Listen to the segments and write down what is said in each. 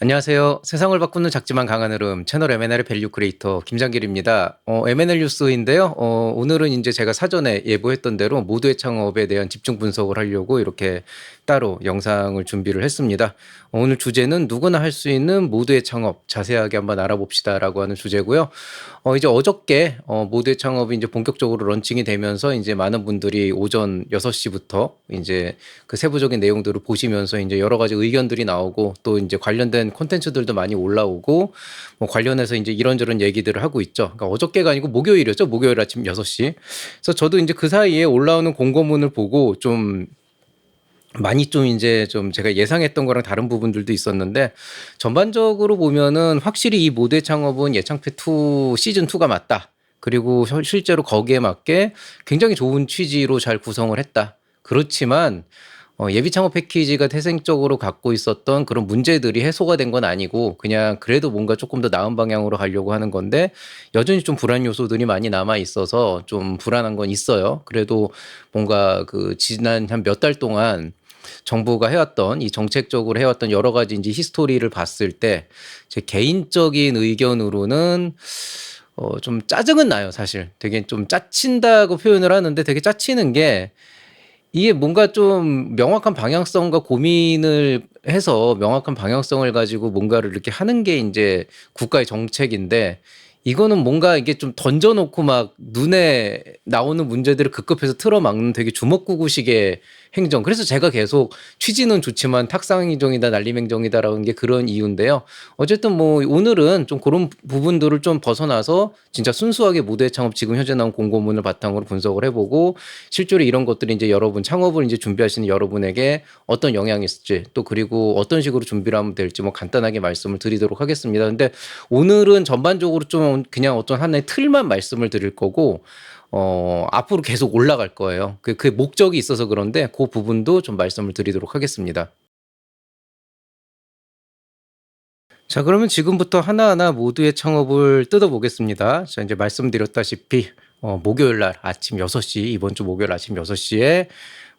안녕하세요. 세상을 바꾸는 작지만 강한 흐름 채널 M&A의 밸류 크리에이터 김장길입니다. M&A 뉴스인데요. 오늘은 이제 제가 사전에 예보했던 대로 모두의 창업에 대한 집중 분석을 하려고 이렇게 따로 영상을 준비를 했습니다. 오늘 주제는 누구나 할 수 있는 모두의 창업 자세하게 한번 알아봅시다라고 하는 주제고요. 이제 어저께 모두의 창업이 이제 본격적으로 런칭이 되면서 이제 많은 분들이 오전 6시부터 이제 그 세부적인 내용들을 보시면서 이제 여러 가지 의견들이 나오고 또 이제 관련된 콘텐츠들도 많이 올라오고 뭐 관련해서 이제 이런저런 얘기들을 하고 있죠. 그러니까 어저께가 아니고 목요일이었죠. 목요일 아침 6시. 그래서 저도 이제 그 사이에 올라오는 공고문을 보고 좀 많이 좀 이제 좀 제가 예상했던 거랑 다른 부분들도 있었는데 전반적으로 보면은 확실히 이 모두의 창업은 예창패 2 시즌 2가 맞다. 그리고 실제로 거기에 맞게 굉장히 좋은 취지로 잘 구성을 했다. 그렇지만 예비 창업 패키지가 태생적으로 갖고 있었던 그런 문제들이 해소가 된 건 아니고 그냥 그래도 뭔가 조금 더 나은 방향으로 가려고 하는 건데 여전히 좀 불안 요소들이 많이 남아 있어서 좀 불안한 건 있어요. 그래도 뭔가 그 지난 한 몇 달 동안 정부가 해왔던 이 정책적으로 해왔던 여러 가지 이제 히스토리를 봤을 때 제 개인적인 의견으로는 좀 짜증은 나요, 사실. 되게 좀 짜친다고 표현을 하는데 되게 짜치는 게 이게 뭔가 좀 명확한 방향성과 고민을 해서 명확한 방향성을 가지고 뭔가를 이렇게 하는 게 이제 국가의 정책인데 이거는 뭔가 이게 좀 던져놓고 막 눈에 나오는 문제들을 급급해서 틀어막는 되게 주먹구구식의 행정. 그래서 제가 계속 취지는 좋지만 탁상행정이다 난림행정이다라는 게 그런 이유인데요. 어쨌든 뭐 오늘은 좀 그런 부분들을 좀 벗어나서 진짜 순수하게 모두의 창업 지금 현재 나온 공고문을 바탕으로 분석을 해보고 실제로 이런 것들이 이제 여러분 창업을 이제 준비하시는 여러분에게 어떤 영향이 있을지 또 그리고 어떤 식으로 준비를 하면 될지 뭐 간단하게 말씀을 드리도록 하겠습니다. 근데 오늘은 전반적으로 좀 그냥 어떤 하나의 틀만 말씀을 드릴 거고 앞으로 계속 올라갈 거예요. 그 목적이 있어서 그런데 그 부분도 좀 말씀을 드리도록 하겠습니다. 자, 그러면 지금부터 하나하나 모두의 창업을 뜯어보겠습니다. 자, 이제 말씀드렸다시피 목요일 날 아침 6시 이번 주 목요일 아침 6시에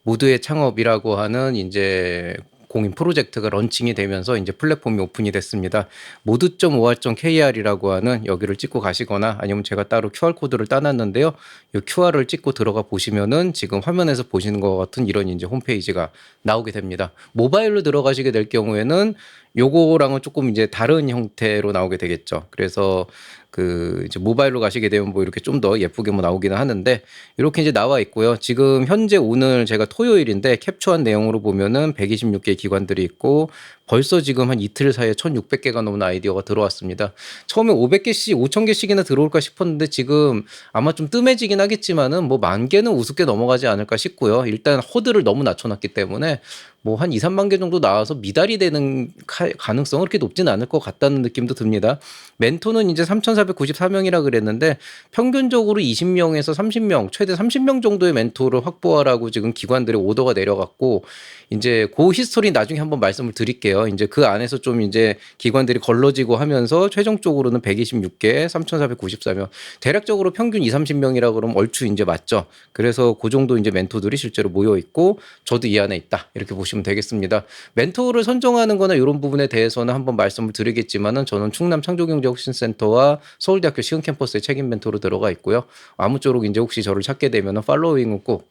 모두의 창업이라고 하는 이제 공인 프로젝트가 런칭이 되면서 이제 플랫폼이 오픈이 됐습니다. 모두.or.kr이라고 하는 여기를 찍고 가시거나 아니면 제가 따로 QR코드를 따놨는데요. 이 QR을 찍고 들어가 보시면은 지금 화면에서 보시는 것 같은 이런 이제 홈페이지가 나오게 됩니다. 모바일로 들어가시게 될 경우에는 요거랑은 조금 이제 다른 형태로 나오게 되겠죠. 그래서 그 이제 모바일로 가시게 되면 뭐 이렇게 좀 더 예쁘게 뭐 나오기는 하는데 이렇게 이제 나와 있고요. 지금 현재 오늘 제가 토요일인데 캡처한 내용으로 보면은 126개의 기관들이 있고 벌써 지금 한 이틀 사이에 1,600개가 넘는 아이디어가 들어왔습니다. 처음에 500개씩, 5,000개씩이나 들어올까 싶었는데 지금 아마 좀 뜸해지긴 하겠지만은 뭐 10,000개는 우습게 넘어가지 않을까 싶고요. 일단 허들을 너무 낮춰놨기 때문에 뭐 한 2, 3만 개 정도 나와서 미달이 되는 가능성은 그렇게 높지는 않을 것 같다는 느낌도 듭니다. 멘토는 이제 3,494명이라 그랬는데 평균적으로 20명에서 30명, 최대 30명 정도의 멘토를 확보하라고 지금 기관들의 오더가 내려갔고 이제 그 히스토리 나중에 한번 말씀을 드릴게요. 이제 그 안에서 좀 이제 기관들이 걸러지고 하면서 최종적으로는 126개, 3,494명. 대략적으로 평균 2, 30명이라 그러면 얼추 이제 맞죠. 그래서 그 정도 이제 멘토들이 실제로 모여 있고 저도 이 안에 있다. 이렇게 보시면 되겠습니다. 멘토를 선정하는 거나 이런 부분에 대해서는 한번 말씀을 드리겠지만은 저는 충남 창조경제혁신센터와 서울대학교 시흥 캠퍼스의 책임 멘토로 들어가 있고요. 아무쪼록 이제 혹시 저를 찾게 되면은 팔로잉은 꼭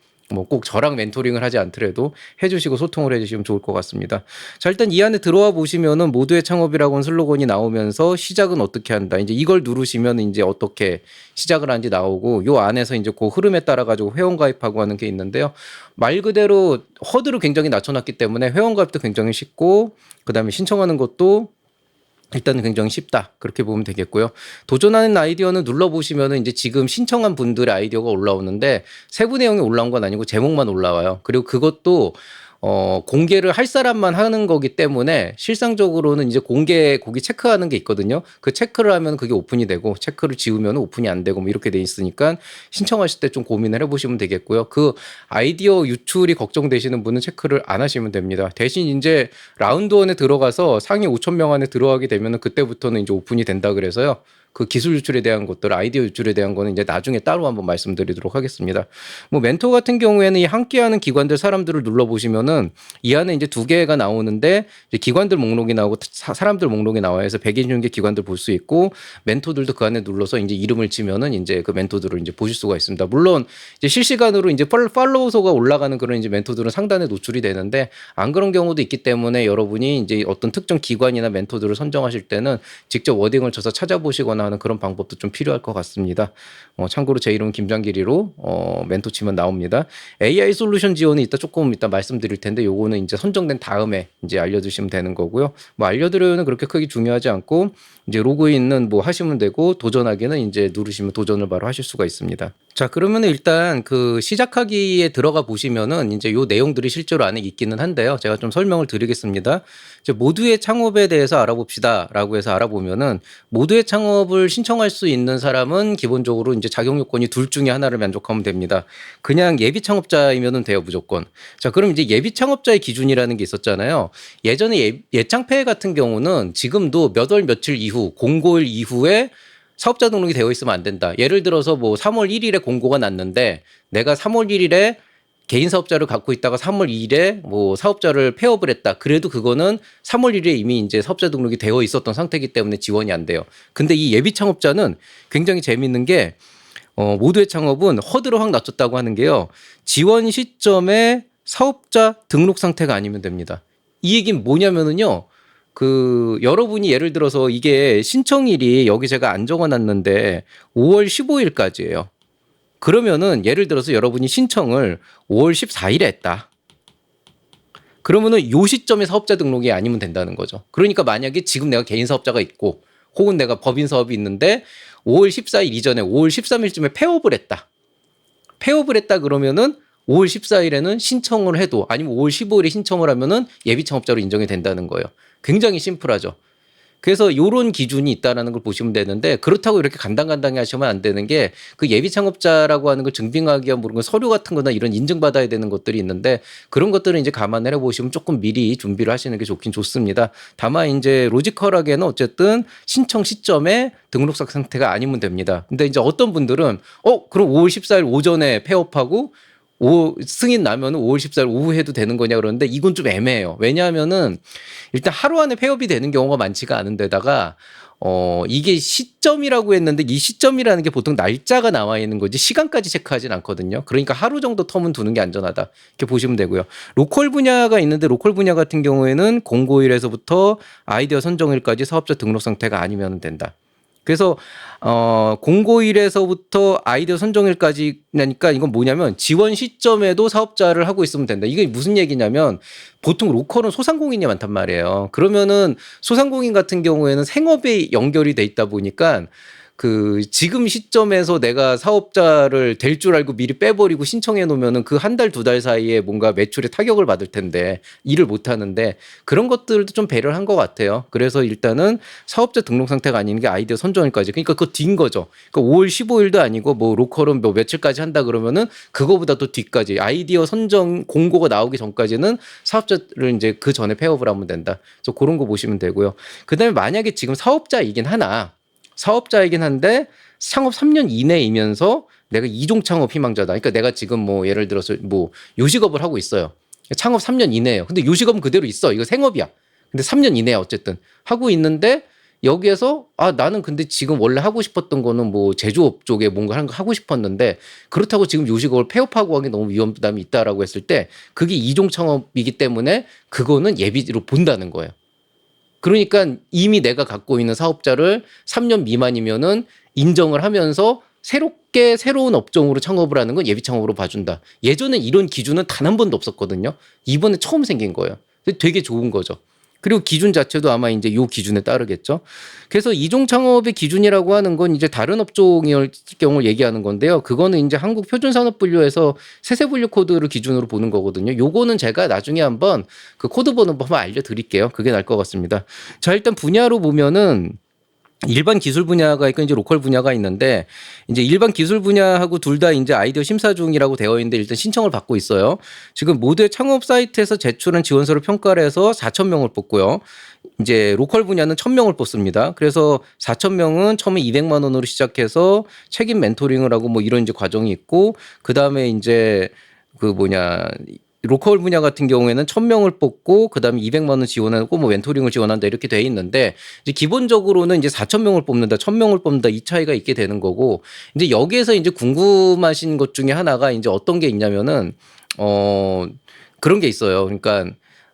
저랑 멘토링을 하지 않더라도 해주시고 소통을 해주시면 좋을 것 같습니다. 자, 일단 이 안에 들어와 보시면은 모두의 창업이라고는 슬로건이 나오면서 시작은 어떻게 한다. 이제 이걸 누르시면 이제 어떻게 시작을 하는지 나오고 요 안에서 이제 그 흐름에 따라 가지고 회원 가입하고 하는 게 있는데요. 말 그대로 허들을 굉장히 낮춰놨기 때문에 회원 가입도 굉장히 쉽고 그다음에 신청하는 것도 일단은 굉장히 쉽다. 그렇게 보면 되겠고요. 도전하는 아이디어는 눌러보시면은 이제 지금 신청한 분들의 아이디어가 올라오는데 세부 내용이 올라온 건 아니고 제목만 올라와요. 그리고 그것도 공개를 할 사람만 하는 거기 때문에 실상적으로는 이제 거기 체크하는 게 있거든요. 그 체크를 하면 그게 오픈이 되고 체크를 지우면 오픈이 안 되고 뭐 이렇게 돼 있으니까 신청하실 때 좀 고민을 해보시면 되겠고요. 그 아이디어 유출이 걱정되시는 분은 체크를 안 하시면 됩니다. 대신 이제 라운드 1에 들어가서 상위 5,000명 안에 들어가게 되면은 그때부터는 이제 오픈이 된다 그래서요. 그 기술 유출에 대한 것들, 아이디어 유출에 대한 거는 이제 나중에 따로 한번 말씀드리도록 하겠습니다. 뭐 멘토 같은 경우에는 이 함께하는 기관들 사람들을 눌러보시면은 이 안에 이제 두 개가 나오는데 이제 기관들 목록이 나오고 사람들 목록이 나와요. 그래서 120개 기관들 볼 수 있고 멘토들도 그 안에 눌러서 이제 이름을 치면은 이제 그 멘토들을 이제 보실 수가 있습니다. 물론 이제 실시간으로 이제 팔로워 수가 올라가는 그런 이제 멘토들은 상단에 노출이 되는데 안 그런 경우도 있기 때문에 여러분이 이제 어떤 특정 기관이나 멘토들을 선정하실 때는 직접 워딩을 쳐서 찾아보시거나 하는 그런 방법도 좀 필요할 것 같습니다. 참고로 제 이름은 김장길이로 멘토 치면 나옵니다. AI 솔루션 지원이 조금 이따 말씀드릴 텐데 요거는 이제 선정된 다음에 이제 알려주시면 되는 거고요. 뭐 알려드려요는 그렇게 크게 중요하지 않고 이제 로그인은 뭐 하시면 되고 도전하기는 이제 누르시면 도전을 바로 하실 수가 있습니다. 자, 그러면 일단 그 시작하기에 들어가 보시면은 이제 요 내용들이 실제로 안에 있기는 한데요. 제가 좀 설명을 드리겠습니다. 이제 모두의 창업에 대해서 알아봅시다라고 해서 알아보면은 모두의 창업을 신청할 수 있는 사람은 기본적으로 이제 자격 요건이 둘 중에 하나를 만족하면 됩니다. 그냥 예비 창업자이면은 돼요, 무조건. 자, 그럼 이제 예비 창업자의 기준이라는 게 있었잖아요. 예전에 예창패 같은 경우는 지금도 몇 월 며칠 이후 공고일 이후에 사업자 등록이 되어 있으면 안 된다. 예를 들어서 뭐 3월 1일에 공고가 났는데 내가 3월 1일에 개인 사업자를 갖고 있다가 3월 2일에 뭐 사업자를 폐업을 했다. 그래도 그거는 3월 1일에 이미 이제 사업자 등록이 되어 있었던 상태이기 때문에 지원이 안 돼요. 근데 이 예비 창업자는 굉장히 재밌는 게 모두의 창업은 허들을 확 낮췄다고 하는 게요. 지원 시점에 사업자 등록 상태가 아니면 됩니다. 이 얘기는 뭐냐면은요. 그 여러분이 예를 들어서 이게 신청일이 여기 제가 안 적어놨는데 5월 15일까지예요. 그러면은 예를 들어서 여러분이 신청을 5월 14일에 했다. 그러면은 요 시점에 사업자 등록이 아니면 된다는 거죠. 그러니까 만약에 지금 내가 개인 사업자가 있고 혹은 내가 법인 사업이 있는데 5월 14일 이전에 5월 13일쯤에 폐업을 했다. 폐업을 했다 그러면은 5월 14일에는 신청을 해도 아니면 5월 15일에 신청을 하면은 예비 창업자로 인정이 된다는 거예요. 굉장히 심플하죠. 그래서 이런 기준이 있다는 걸 보시면 되는데 그렇다고 이렇게 간당간당히 하시면 안 되는 게 그 예비 창업자라고 하는 걸 증빙하기 위한 모르는 서류 같은 거나 이런 인증받아야 되는 것들이 있는데 그런 것들은 이제 감안을 해보시면 조금 미리 준비를 하시는 게 좋긴 좋습니다. 다만 이제 로지컬하게는 어쨌든 신청 시점에 등록상 상태가 아니면 됩니다. 근데 이제 어떤 분들은 그럼 5월 14일 오전에 폐업하고 승인 나면 5월 14일 오후 해도 되는 거냐 그러는데 이건 좀 애매해요. 왜냐하면은 일단 하루 안에 폐업이 되는 경우가 많지가 않은데다가 이게 시점이라고 했는데 이 시점이라는 게 보통 날짜가 나와 있는 거지 시간까지 체크하진 않거든요. 그러니까 하루 정도 텀은 두는 게 안전하다. 이렇게 보시면 되고요. 로컬 분야가 있는데 로컬 분야 같은 경우에는 공고일에서부터 아이디어 선정일까지 사업자 등록 상태가 아니면 된다. 그래서 공고일에서부터 아이디어 선정일까지 나니까 이건 뭐냐면 지원 시점에도 사업자를 하고 있으면 된다. 이게 무슨 얘기냐면 보통 로컬은 소상공인이 많단 말이에요. 그러면은 소상공인 같은 경우에는 생업에 연결이 돼 있다 보니까 그 지금 시점에서 내가 사업자를 될 줄 알고 미리 빼버리고 신청해 놓으면은 그 한 달, 두 달 사이에 뭔가 매출에 타격을 받을 텐데 일을 못 하는데 그런 것들도 좀 배려를 한 것 같아요. 그래서 일단은 사업자 등록 상태가 아닌 게 아이디어 선정일까지. 그러니까 그거 뒤인 거죠. 그러니까 5월 15일도 아니고 뭐 로컬은 뭐 며칠까지 한다 그러면은 그거보다 또 뒤까지 아이디어 선정 공고가 나오기 전까지는 사업자를 이제 그 전에 폐업을 하면 된다. 그래서 그런 거 보시면 되고요. 그다음에 만약에 지금 사업자이긴 한데 창업 3년 이내이면서 내가 이종 창업 희망자다. 그러니까 내가 지금 뭐 예를 들어서 뭐 요식업을 하고 있어요. 창업 3년 이내예요. 근데 요식업은 그대로 있어. 이거 생업이야. 근데 3년 이내야 어쨌든 하고 있는데 여기에서 나는 근데 지금 원래 하고 싶었던 거는 뭐 제조업 쪽에 뭔가 하고 싶었는데 그렇다고 지금 요식업을 폐업하고 하기 너무 위험 부담이 있다라고 했을 때 그게 이종 창업이기 때문에 그거는 예비로 본다는 거예요. 그러니까 이미 내가 갖고 있는 사업자를 3년 미만이면은 인정을 하면서 새로운 업종으로 창업을 하는 건 예비 창업으로 봐준다. 예전에 이런 기준은 단 한 번도 없었거든요. 이번에 처음 생긴 거예요. 되게 좋은 거죠. 그리고 기준 자체도 아마 이제 요 기준에 따르겠죠. 그래서 이종 창업의 기준이라고 하는 건 이제 다른 업종일 경우를 얘기하는 건데요. 그거는 이제 한국 표준산업분류에서 세세분류 코드를 기준으로 보는 거거든요. 요거는 제가 나중에 한번 그 코드 번호 한번 알려드릴게요. 그게 나을 것 같습니다. 자, 일단 분야로 보면은 일반 기술 분야가 있고 이제 로컬 분야가 있는데 이제 일반 기술 분야하고 둘 다 이제 아이디어 심사 중이라고 되어 있는데 일단 신청을 받고 있어요. 지금 모두의 창업 사이트에서 제출한 지원서를 평가를 해서 4,000명을 뽑고요. 이제 로컬 분야는 1,000명을 뽑습니다. 그래서 4,000명은 처음에 200만 원으로 시작해서 책임 멘토링을 하고 뭐 이런 이제 과정이 있고 그다음에 이제 그 뭐냐 로컬 분야 같은 경우에는 1,000명을 뽑고 그다음에 200만 원 지원하고 뭐 멘토링을 지원한다 이렇게 돼 있는데 이제 기본적으로는 이제 4,000명을 뽑는다, 1,000명을 뽑는다 이 차이가 있게 되는 거고 이제 여기에서 이제 궁금하신 것 중에 하나가 이제 어떤 게 있냐면은 그런 게 있어요. 그러니까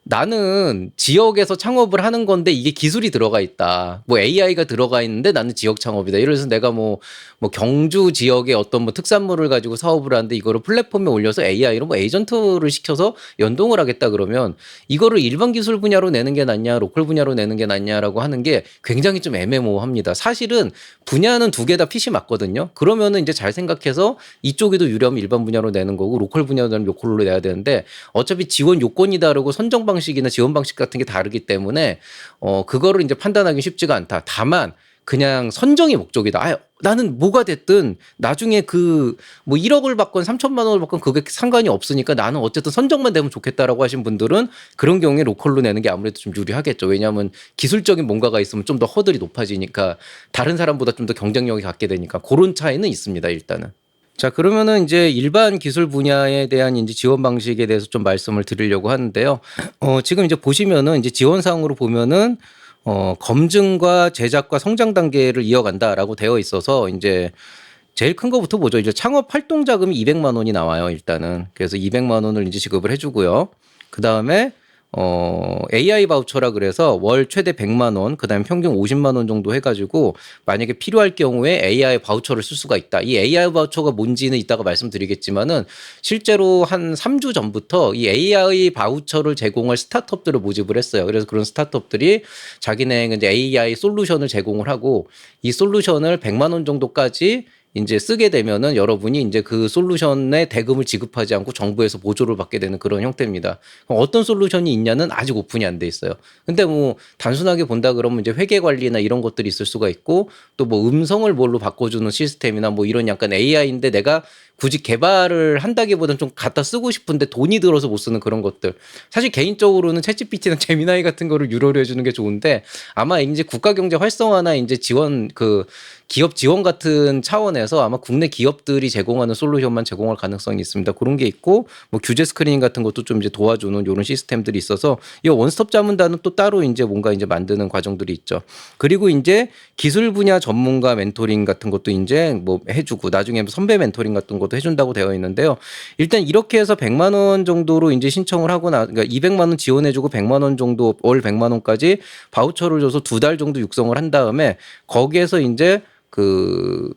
나는 지역에서 창업을 하는 건데 이게 기술이 들어가 있다. 뭐 AI가 들어가 있는데 나는 지역 창업이다. 예를 들어서 내가 뭐 경주 지역의 어떤 뭐 특산물을 가지고 사업을 하는데 이거를 플랫폼에 올려서 AI로 뭐 에이전트를 시켜서 연동을 하겠다 그러면 이거를 일반 기술 분야로 내는 게 낫냐, 로컬 분야로 내는 게 낫냐라고 하는 게 굉장히 좀 애매모호합니다. 사실은 분야는 두 개 다 PC 맞거든요. 그러면은 이제 잘 생각해서 이쪽에도 유리하면 일반 분야로 내는 거고 로컬 분야는 로컬로 내야 되는데 어차피 지원 요건이 다르고 선정 방식이나 지원 방식 같은 게 다르기 때문에 그거를 이제 판단하기 쉽지가 않다. 다만 그냥 선정이 목적이다. 나는 뭐가 됐든 나중에 그 뭐 1억을 받건 3천만 원을 받건 그게 상관이 없으니까 나는 어쨌든 선정만 되면 좋겠다라고 하신 분들은 그런 경우에 로컬로 내는 게 아무래도 좀 유리하겠죠. 왜냐하면 기술적인 뭔가가 있으면 좀 더 허들이 높아지니까 다른 사람보다 좀 더 경쟁력이 갖게 되니까 그런 차이는 있습니다. 일단은. 자, 그러면은 이제 일반 기술 분야에 대한 이제 지원 방식에 대해서 좀 말씀을 드리려고 하는데요. 지금 이제 보시면은 이제 지원 사항으로 보면은 검증과 제작과 성장 단계를 이어간다라고 되어 있어서 이제 제일 큰 거부터 보죠. 이제 창업 활동 자금이 200만 원이 나와요, 일단은. 그래서 200만 원을 이제 지급을 해 주고요. 그다음에 AI 바우처라 그래서 월 최대 100만 원, 그다음에 평균 50만 원 정도 해가지고 만약에 필요할 경우에 AI 바우처를 쓸 수가 있다. 이 AI 바우처가 뭔지는 이따가 말씀드리겠지만은 실제로 한 3주 전부터 이 AI 바우처를 제공할 스타트업들을 모집을 했어요. 그래서 그런 스타트업들이 자기네 이제 AI 솔루션을 제공을 하고 이 솔루션을 100만 원 정도까지 이제 쓰게 되면은 여러분이 이제 그 솔루션에 대금을 지급하지 않고 정부에서 보조를 받게 되는 그런 형태입니다. 어떤 솔루션이 있냐는 아직 오픈이 안 돼 있어요. 근데 뭐 단순하게 본다 그러면 이제 회계 관리나 이런 것들이 있을 수가 있고 또 뭐 음성을 뭘로 바꿔주는 시스템이나 뭐 이런 약간 AI인데 내가 굳이 개발을 한다기보다는 좀 갖다 쓰고 싶은데 돈이 들어서 못 쓰는 그런 것들. 사실 개인적으로는 챗GPT나 제미나이 같은 거를 유료로 해주는 게 좋은데 아마 이제 국가 경제 활성화나 이제 지원 그 기업 지원 같은 차원에서 아마 국내 기업들이 제공하는 솔루션만 제공할 가능성이 있습니다. 그런 게 있고 뭐 규제 스크리닝 같은 것도 좀 이제 도와주는 이런 시스템들이 있어서 이 원스톱 자문단은 또 따로 이제 뭔가 이제 만드는 과정들이 있죠. 그리고 이제 기술 분야 전문가 멘토링 같은 것도 이제 뭐 해주고 나중에 선배 멘토링 같은 것도 해준다고 되어 있는데요. 일단 이렇게 해서 100만 원 정도로 이제 신청을 하고 그러니까 200만 원 지원해주고 100만 원 정도 월 100만 원까지 바우처를 줘서 2달 정도 육성을 한 다음에 거기에서 이제 그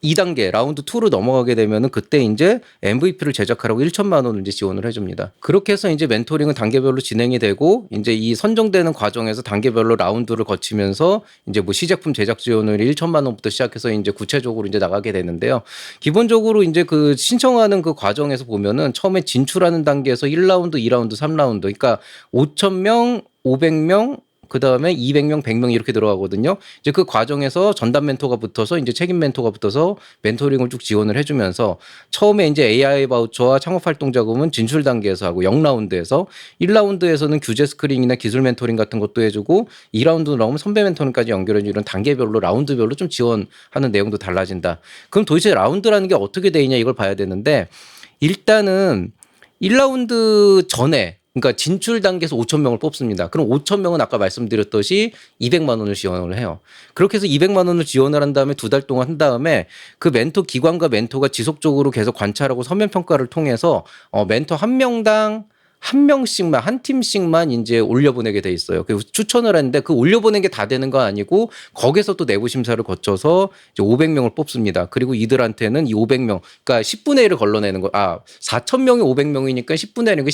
2단계 라운드 2로 넘어가게 되면은 그때 이제 MVP를 제작하라고 1천만 원을 이제 지원을 해줍니다. 그렇게 해서 이제 멘토링은 단계별로 진행이 되고 이제 이 선정되는 과정에서 단계별로 라운드를 거치면서 이제 뭐 시제품 제작 지원을 1천만 원부터 시작해서 이제 구체적으로 이제 나가게 되는데요. 기본적으로 이제 그 신청하는 그 과정에서 보면은 처음에 진출하는 단계에서 1라운드, 2라운드, 3라운드 그러니까 5,000명, 500명 그다음에 200명, 100명 이렇게 들어가거든요. 이제 그 과정에서 전담 멘토가 붙어서 이제 책임 멘토가 붙어서 멘토링을 쭉 지원을 해주면서 처음에 이제 AI 바우처와 창업 활동 자금은 진출 단계에서 하고 0라운드에서 1라운드에서는 규제 스크린이나 기술 멘토링 같은 것도 해주고 2라운드 나오면 선배 멘토링까지 연결해주는 이런 단계별로 라운드별로 좀 지원하는 내용도 달라진다. 그럼 도대체 라운드라는 게 어떻게 돼 있냐 이걸 봐야 되는데 일단은 1라운드 전에 그러니까 진출 단계에서 5,000명을 뽑습니다. 그럼 5,000명은 아까 말씀드렸듯이 200만 원을 지원을 해요. 그렇게 해서 200만 원을 지원을 한 다음에 2달 동안 한 다음에 그 멘토 기관과 멘토가 지속적으로 계속 관찰하고 서면 평가를 통해서 멘토 한 명당 한 명씩만 한 팀씩만 이제 올려보내게 돼 있어요. 그리고 추천을 했는데 그 올려보낸 게 다 되는 건 아니고 거기서 또 내부 심사를 거쳐서 이제 500명을 뽑습니다. 그리고 이들한테는 이 500명, 그러니까 10분의 1을 걸러내는 거. 4,000명이 500명이니까 10분의 1이니까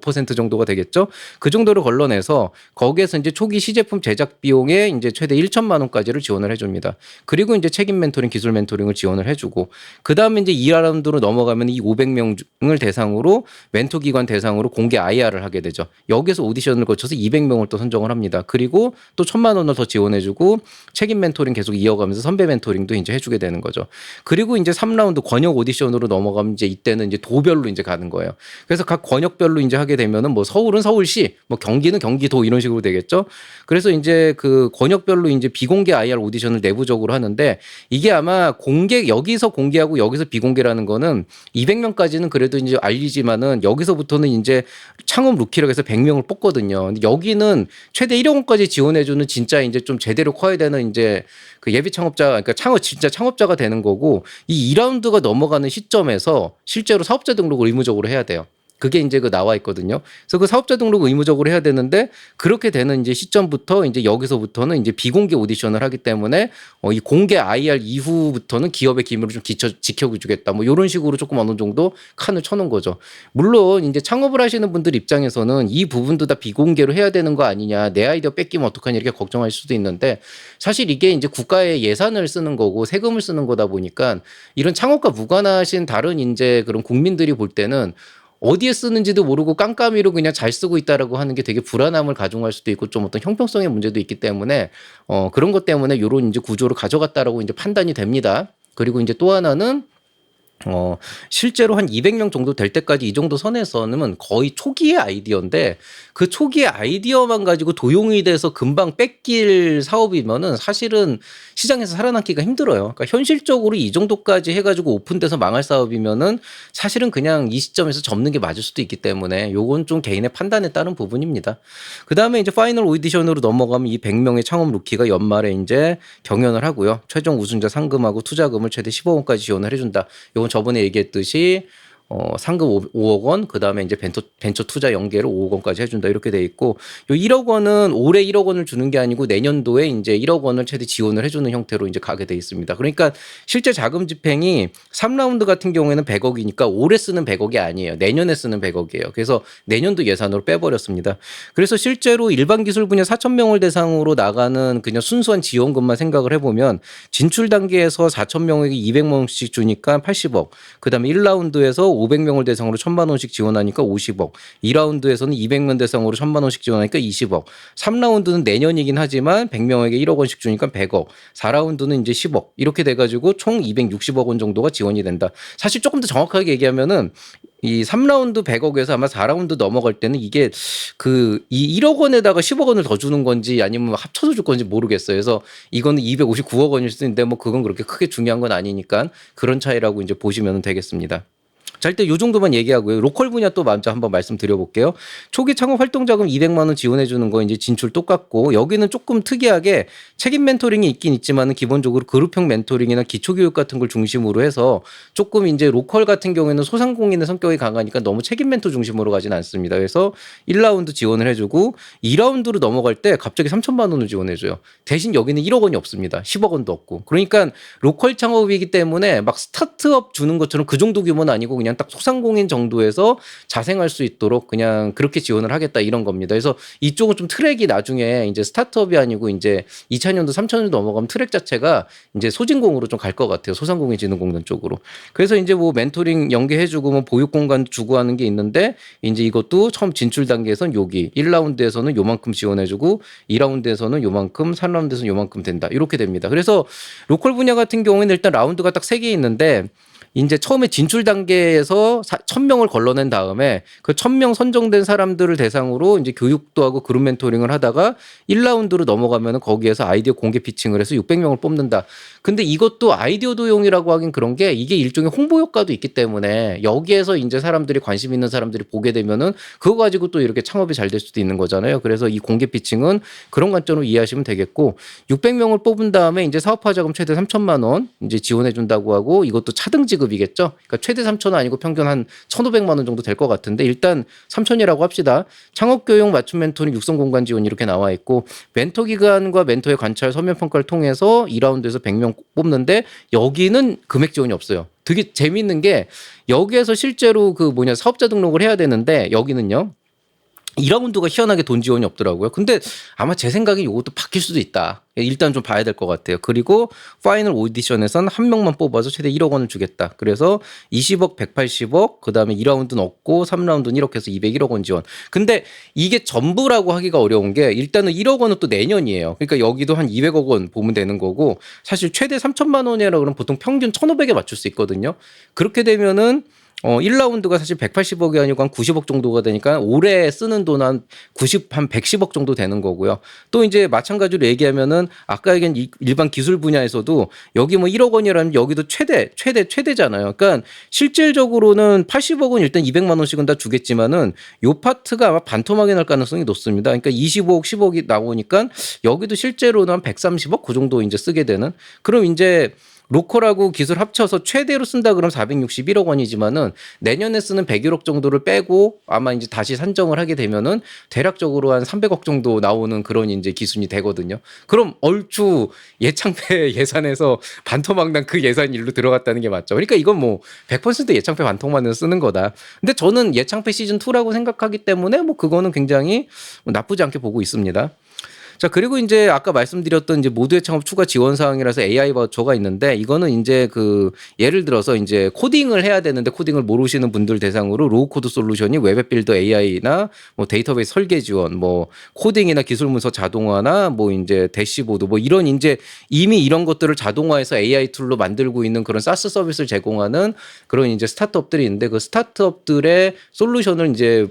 12.5% 정도가 되겠죠. 그 정도를 걸러내서 거기에서 이제 초기 시제품 제작 비용에 이제 최대 1천만 원까지를 지원을 해줍니다. 그리고 이제 책임 멘토링, 기술 멘토링을 지원을 해주고 그 다음에 이제 2라운드로 넘어가면 이 500명을 대상으로 멘토 기관 대상으로 공개 IR을 하게 되죠. 여기서 오디션을 거쳐서 200명을 또 선정을 합니다. 그리고 또 1,000만 원을 더 지원해주고 책임 멘토링 계속 이어가면서 선배 멘토링도 이제 해주게 되는 거죠. 그리고 이제 3라운드 권역 오디션으로 넘어가면 이제 이때는 이제 도별로 이제 가는 거예요. 그래서 각 권역별로 이제 하게 되면은 뭐 서울은 서울시, 뭐 경기는 경기도 이런 식으로 되겠죠. 그래서 이제 그 권역별로 이제 비공개 IR 오디션을 내부적으로 하는데 이게 아마 여기서 공개하고 여기서 비공개라는 거는 200명까지는 그래도 이제 알리지만은 여기서부터는 이제 창업 루키라고 해서 100명을 뽑거든요. 근데 여기는 최대 1억 원까지 지원해주는 진짜 이제 좀 제대로 커야 되는 이제 그 예비 창업자, 그러니까 진짜 창업자가 되는 거고 이 2라운드가 넘어가는 시점에서 실제로 사업자 등록을 의무적으로 해야 돼요. 그게 이제 그 나와 있거든요. 그래서 그 사업자 등록을 의무적으로 해야 되는데 그렇게 되는 이제 시점부터 이제 여기서부터는 이제 비공개 오디션을 하기 때문에 이 공개 IR 이후부터는 기업의 기밀을 좀 지켜주겠다. 뭐 이런 식으로 조금 어느 정도 칸을 쳐놓은 거죠. 물론 이제 창업을 하시는 분들 입장에서는 이 부분도 다 비공개로 해야 되는 거 아니냐. 내 아이디어 뺏기면 어떡하냐 이렇게 걱정할 수도 있는데 사실 이게 이제 국가의 예산을 쓰는 거고 세금을 쓰는 거다 보니까 이런 창업과 무관하신 다른 이제 그런 국민들이 볼 때는 어디에 쓰는지도 모르고 깜깜이로 그냥 잘 쓰고 있다라고 하는 게 되게 불안함을 가중할 수도 있고 좀 어떤 형평성의 문제도 있기 때문에 그런 것 때문에 이런 이제 구조를 가져갔다라고 이제 판단이 됩니다. 그리고 이제 또 하나는 실제로 한 200명 정도 될 때까지 이 정도 선에서는 거의 초기의 아이디어인데 그 초기의 아이디어만 가지고 도용이 돼서 금방 뺏길 사업이면은 사실은 시장에서 살아남기가 힘들어요. 그러니까 현실적으로 이 정도까지 해가지고 오픈돼서 망할 사업이면은 사실은 그냥 이 시점에서 접는 게 맞을 수도 있기 때문에 요건 좀 개인의 판단에 따른 부분입니다. 그 다음에 이제 파이널 오디션으로 넘어가면 이 100명의 창업 루키가 연말에 이제 경연을 하고요. 최종 우승자 상금하고 투자금을 최대 10억 원까지 지원을 해준다. 요건 저번에 얘기했듯이 상금 5억 원, 그 다음에 이제 벤처 투자 연계를 5억 원까지 해준다 이렇게 돼 있고, 요 1억 원은 올해 1억 원을 주는 게 아니고 내년도에 이제 1억 원을 최대 지원을 해주는 형태로 이제 가게 돼 있습니다. 그러니까 실제 자금 집행이 3라운드 같은 경우에는 100억이니까 올해 쓰는 100억이 아니에요. 내년에 쓰는 100억이에요. 그래서 내년도 예산으로 빼버렸습니다. 그래서 실제로 일반 기술 분야 4,000명을 대상으로 나가는 그냥 순수한 지원금만 생각을 해보면 진출 단계에서 4,000명에게 200만 원씩 주니까 80억, 그 다음에 1라운드에서 500명을 대상으로 1,000만 원씩 지원하니까 50억. 2라운드에서는 200명 대상으로 1,000만 원씩 지원하니까 20억. 3라운드는 내년이긴 하지만 100명에게 1억 원씩 주니까 100억. 4라운드는 이제 10억. 이렇게 돼가지고 총 260억 원 정도가 지원이 된다. 사실 조금 더 정확하게 얘기하면은 이 3라운드 100억에서 아마 4라운드 넘어갈 때는 이게 이 1억 원에다가 10억 원을 더 주는 건지 아니면 합쳐서 줄 건지 모르겠어요. 그래서 이거는 259억 원일 수도 있는데 뭐 그건 그렇게 크게 중요한 건 아니니까 그런 차이라고 이제 보시면 되겠습니다. 자, 일단 요 정도만 얘기하고요. 로컬 분야 또 먼저 한번 말씀드려볼게요. 초기 창업 활동 자금 200만 원 지원해주는 거 이제 진출 똑같고, 여기는 조금 특이하게 책임 멘토링이 있긴 있지만은 기본적으로 그룹형 멘토링이나 기초교육 같은 걸 중심으로 해서 조금 이제 로컬 같은 경우에는 소상공인의 성격이 강하니까 너무 책임 멘토 중심으로 가진 않습니다. 그래서 1라운드 지원을 해주고 2라운드로 넘어갈 때 갑자기 3,000만 원을 지원해줘요. 대신 여기는 1억 원이 없습니다. 10억 원도 없고. 그러니까 로컬 창업이기 때문에 막 스타트업 주는 것처럼 그 정도 규모는 아니고 그냥 딱 소상공인 정도에서 자생할 수 있도록 그냥 그렇게 지원을 하겠다 이런 겁니다. 그래서 이쪽은 좀 트랙이 나중에 이제 스타트업이 아니고 이제 2000년도 3000년도 넘어가면 트랙 자체가 이제 소진공으로 좀 갈 것 같아요. 소상공인 진흥공단 쪽으로. 그래서 이제 뭐 멘토링 연계해주고 뭐 보육 공간 주고 하는 게 있는데 이제 이것도 처음 진출 단계에서는 여기 1라운드에서는 요만큼 지원해주고 2라운드에서는 요만큼, 3라운드에서는 요만큼 된다. 이렇게 됩니다. 그래서 로컬 분야 같은 경우에는 일단 라운드가 딱 3개 있는데 이제 처음에 진출 단계에서 1,000명을 걸러낸 다음에 그 1,000명 선정된 사람들을 대상으로 이제 교육도 하고 그룹 멘토링을 하다가 1라운드로 넘어가면은 거기에서 아이디어 공개 피칭을 해서 600명을 뽑는다. 근데 이것도 아이디어 도용이라고 하긴 그런 게 이게 일종의 홍보 효과도 있기 때문에 여기에서 이제 사람들이 관심 있는 사람들이 보게 되면은 그거 가지고 또 이렇게 창업이 잘 될 수도 있는 거잖아요. 그래서 이 공개 피칭은 그런 관점으로 이해하시면 되겠고 600명을 뽑은 다음에 이제 사업화 자금 최대 3,000만 원 이제 지원해 준다고 하고 이것도 차등 지급이겠죠. 그러니까 최대 3,000원 아니고 평균 한 1,500만 원 정도 될 것 같은데 일단 3,000이라고 합시다. 창업교육 맞춤 멘토링 육성 공간 지원 이렇게 나와 있고 멘토 기간과 멘토의 관찰 서면 평가를 통해서 2라운드에서 100명 뽑는데 여기는 금액 지원이 없어요. 되게 재밌는 게 여기에서 실제로 사업자 등록을 해야 되는데 여기는요. 2라운드가 희한하게 돈 지원이 없더라고요. 근데 아마 제 생각에 요것도 바뀔 수도 있다. 일단 좀 봐야 될 것 같아요. 그리고 파이널 오디션에선 한 명만 뽑아서 최대 1억 원을 주겠다. 그래서 20억, 180억, 그다음에 2라운드는 없고 3라운드는 이렇게 해서 201억 원 지원. 근데 이게 전부라고 하기가 어려운 게 일단은 1억 원은 또 내년이에요. 그러니까 여기도 한 200억 원 보면 되는 거고 사실 최대 3천만 원이라 그러면 보통 평균 1,500에 맞출 수 있거든요. 그렇게 되면은 1라운드가 사실 180억이 아니고 한 90억 정도가 되니까 올해 쓰는 돈 한 110억 정도 되는 거고요. 또 이제 마찬가지로 얘기하면은 아까 얘기한 일반 기술 분야에서도 여기 뭐 1억 원이라면 여기도 최대잖아요. 그러니까 실질적으로는 80억은 일단 200만 원씩은 다 주겠지만은 요 파트가 아마 반토막이 날 가능성이 높습니다. 그러니까 25억, 10억이 나오니까 여기도 실제로는 한 130억 그 정도 이제 쓰게 되는. 그럼 이제 로컬하고 기술 합쳐서 최대로 쓴다 그러면 461억 원이지만은 내년에 쓰는 101억 정도를 빼고 아마 이제 다시 산정을 하게 되면은 대략적으로 한 300억 정도 나오는 그런 이제 기준이 되거든요. 그럼 얼추 예창패 예산에서 반토막난 그 예산 일로 들어갔다는 게 맞죠. 그러니까 이건 뭐 100% 예창패 반토막만 쓰는 거다. 근데 저는 예창패 시즌 2라고 생각하기 때문에 뭐 그거는 굉장히 나쁘지 않게 보고 있습니다. 자, 그리고 이제 아까 말씀드렸던 이제 모두의 창업 추가 지원 사항이라서 AI 바우처가 있는데 이거는 이제 그 예를 들어서 이제 코딩을 해야 되는데 코딩을 모르시는 분들 대상으로 로우 코드 솔루션이 웹앱 빌더 AI나 뭐 데이터베이스 설계 지원, 뭐 코딩이나 기술 문서 자동화나 뭐 이제 대시보드 뭐 이런 이제 이미 이런 것들을 자동화해서 AI 툴로 만들고 있는 그런 사스 서비스를 제공하는 그런 이제 스타트업들이 있는데 그 스타트업들의 솔루션을 이제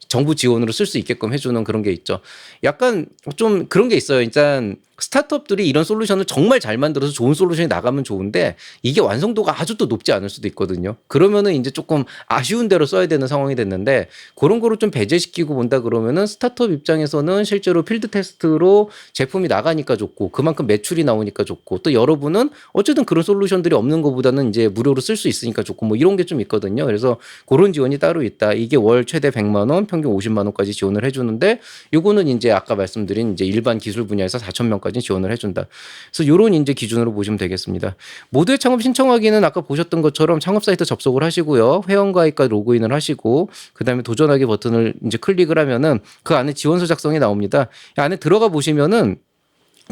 정부 지원으로 쓸 수 있게끔 해주는 그런 게 있죠. 약간 좀 그런 게 있어요. 일단 스타트업들이 이런 솔루션을 정말 잘 만들어서 좋은 솔루션이 나가면 좋은데 이게 완성도가 아주 또 높지 않을 수도 있거든요. 그러면은 이제 조금 아쉬운 대로 써야 되는 상황이 됐는데 그런 거를 좀 배제시키고 본다 그러면은 스타트업 입장에서는 실제로 필드 테스트로 제품이 나가니까 좋고 그만큼 매출이 나오니까 좋고 또 여러분은 어쨌든 그런 솔루션들이 없는 것보다는 이제 무료로 쓸 수 있으니까 좋고 뭐 이런 게 좀 있거든요. 그래서 그런 지원이 따로 있다. 이게 월 최대 100만 원, 평균 50만 원까지 지원을 해주는데 요거는 이제 아까 말씀드린 이제 일반 기술 분야에서 4,000명까지 지원을 해준다. 그래서 요런 이제 기준으로 보시면 되겠습니다. 모두의 창업 신청하기는 아까 보셨던 것처럼 창업 사이트 접속을 하시고요. 회원가입과 로그인을 하시고 그다음에 도전하기 버튼을 이제 클릭을 하면은 그 안에 지원서 작성이 나옵니다. 안에 들어가 보시면은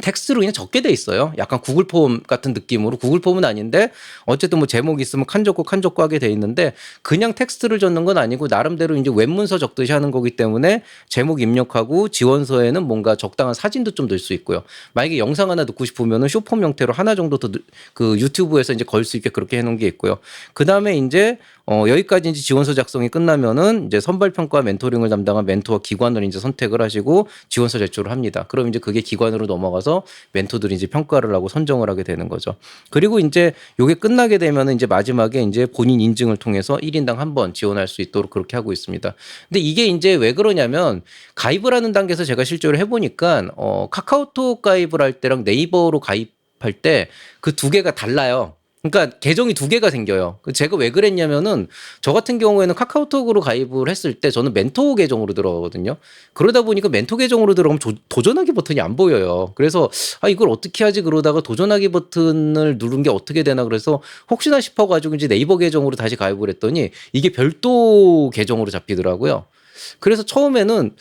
텍스트로 그냥 적게 돼 있어요. 약간 구글 폼 같은 느낌으로 구글 폼은 아닌데 어쨌든 뭐 제목이 있으면 칸 적고 하게 돼 있는데 그냥 텍스트를 적는 건 아니고 나름대로 이제 웹문서 적듯이 하는 거기 때문에 제목 입력하고 지원서에는 뭔가 적당한 사진도 좀 넣을 수 있고요. 만약에 영상 하나 넣고 싶으면은 쇼폼 형태로 하나 정도 더 그 유튜브에서 이제 걸 수 있게 그렇게 해놓은 게 있고요. 그 다음에 이제 여기까지 이제 지원서 작성이 끝나면은 이제 선발 평가 멘토링을 담당한 멘토와 기관을 이제 선택을 하시고 지원서 제출을 합니다. 그럼 이제 그게 기관으로 넘어가서 멘토들이 이제 평가를 하고 선정을 하게 되는 거죠. 그리고 이제 요게 끝나게 되면은 이제 마지막에 이제 본인 인증을 통해서 1인당 한 번 지원할 수 있도록 그렇게 하고 있습니다. 근데 이게 이제 왜 그러냐면 가입을 하는 단계에서 제가 실제로 해보니까 카카오톡 가입을 할 때랑 네이버로 가입할 때 그 두 개가 달라요. 그러니까 계정이 두 개가 생겨요. 제가 왜 그랬냐면은 저 같은 경우에는 카카오톡으로 가입을 했을 때 저는 멘토 계정으로 들어가거든요. 그러다 보니까 멘토 계정으로 들어가면 도전하기 버튼이 안 보여요. 그래서 이걸 어떻게 하지 그러다가 도전하기 버튼을 누른 게 어떻게 되나 그래서 혹시나 싶어가지고 이제 네이버 계정으로 다시 가입을 했더니 이게 별도 계정으로 잡히더라고요. 그래서 처음에는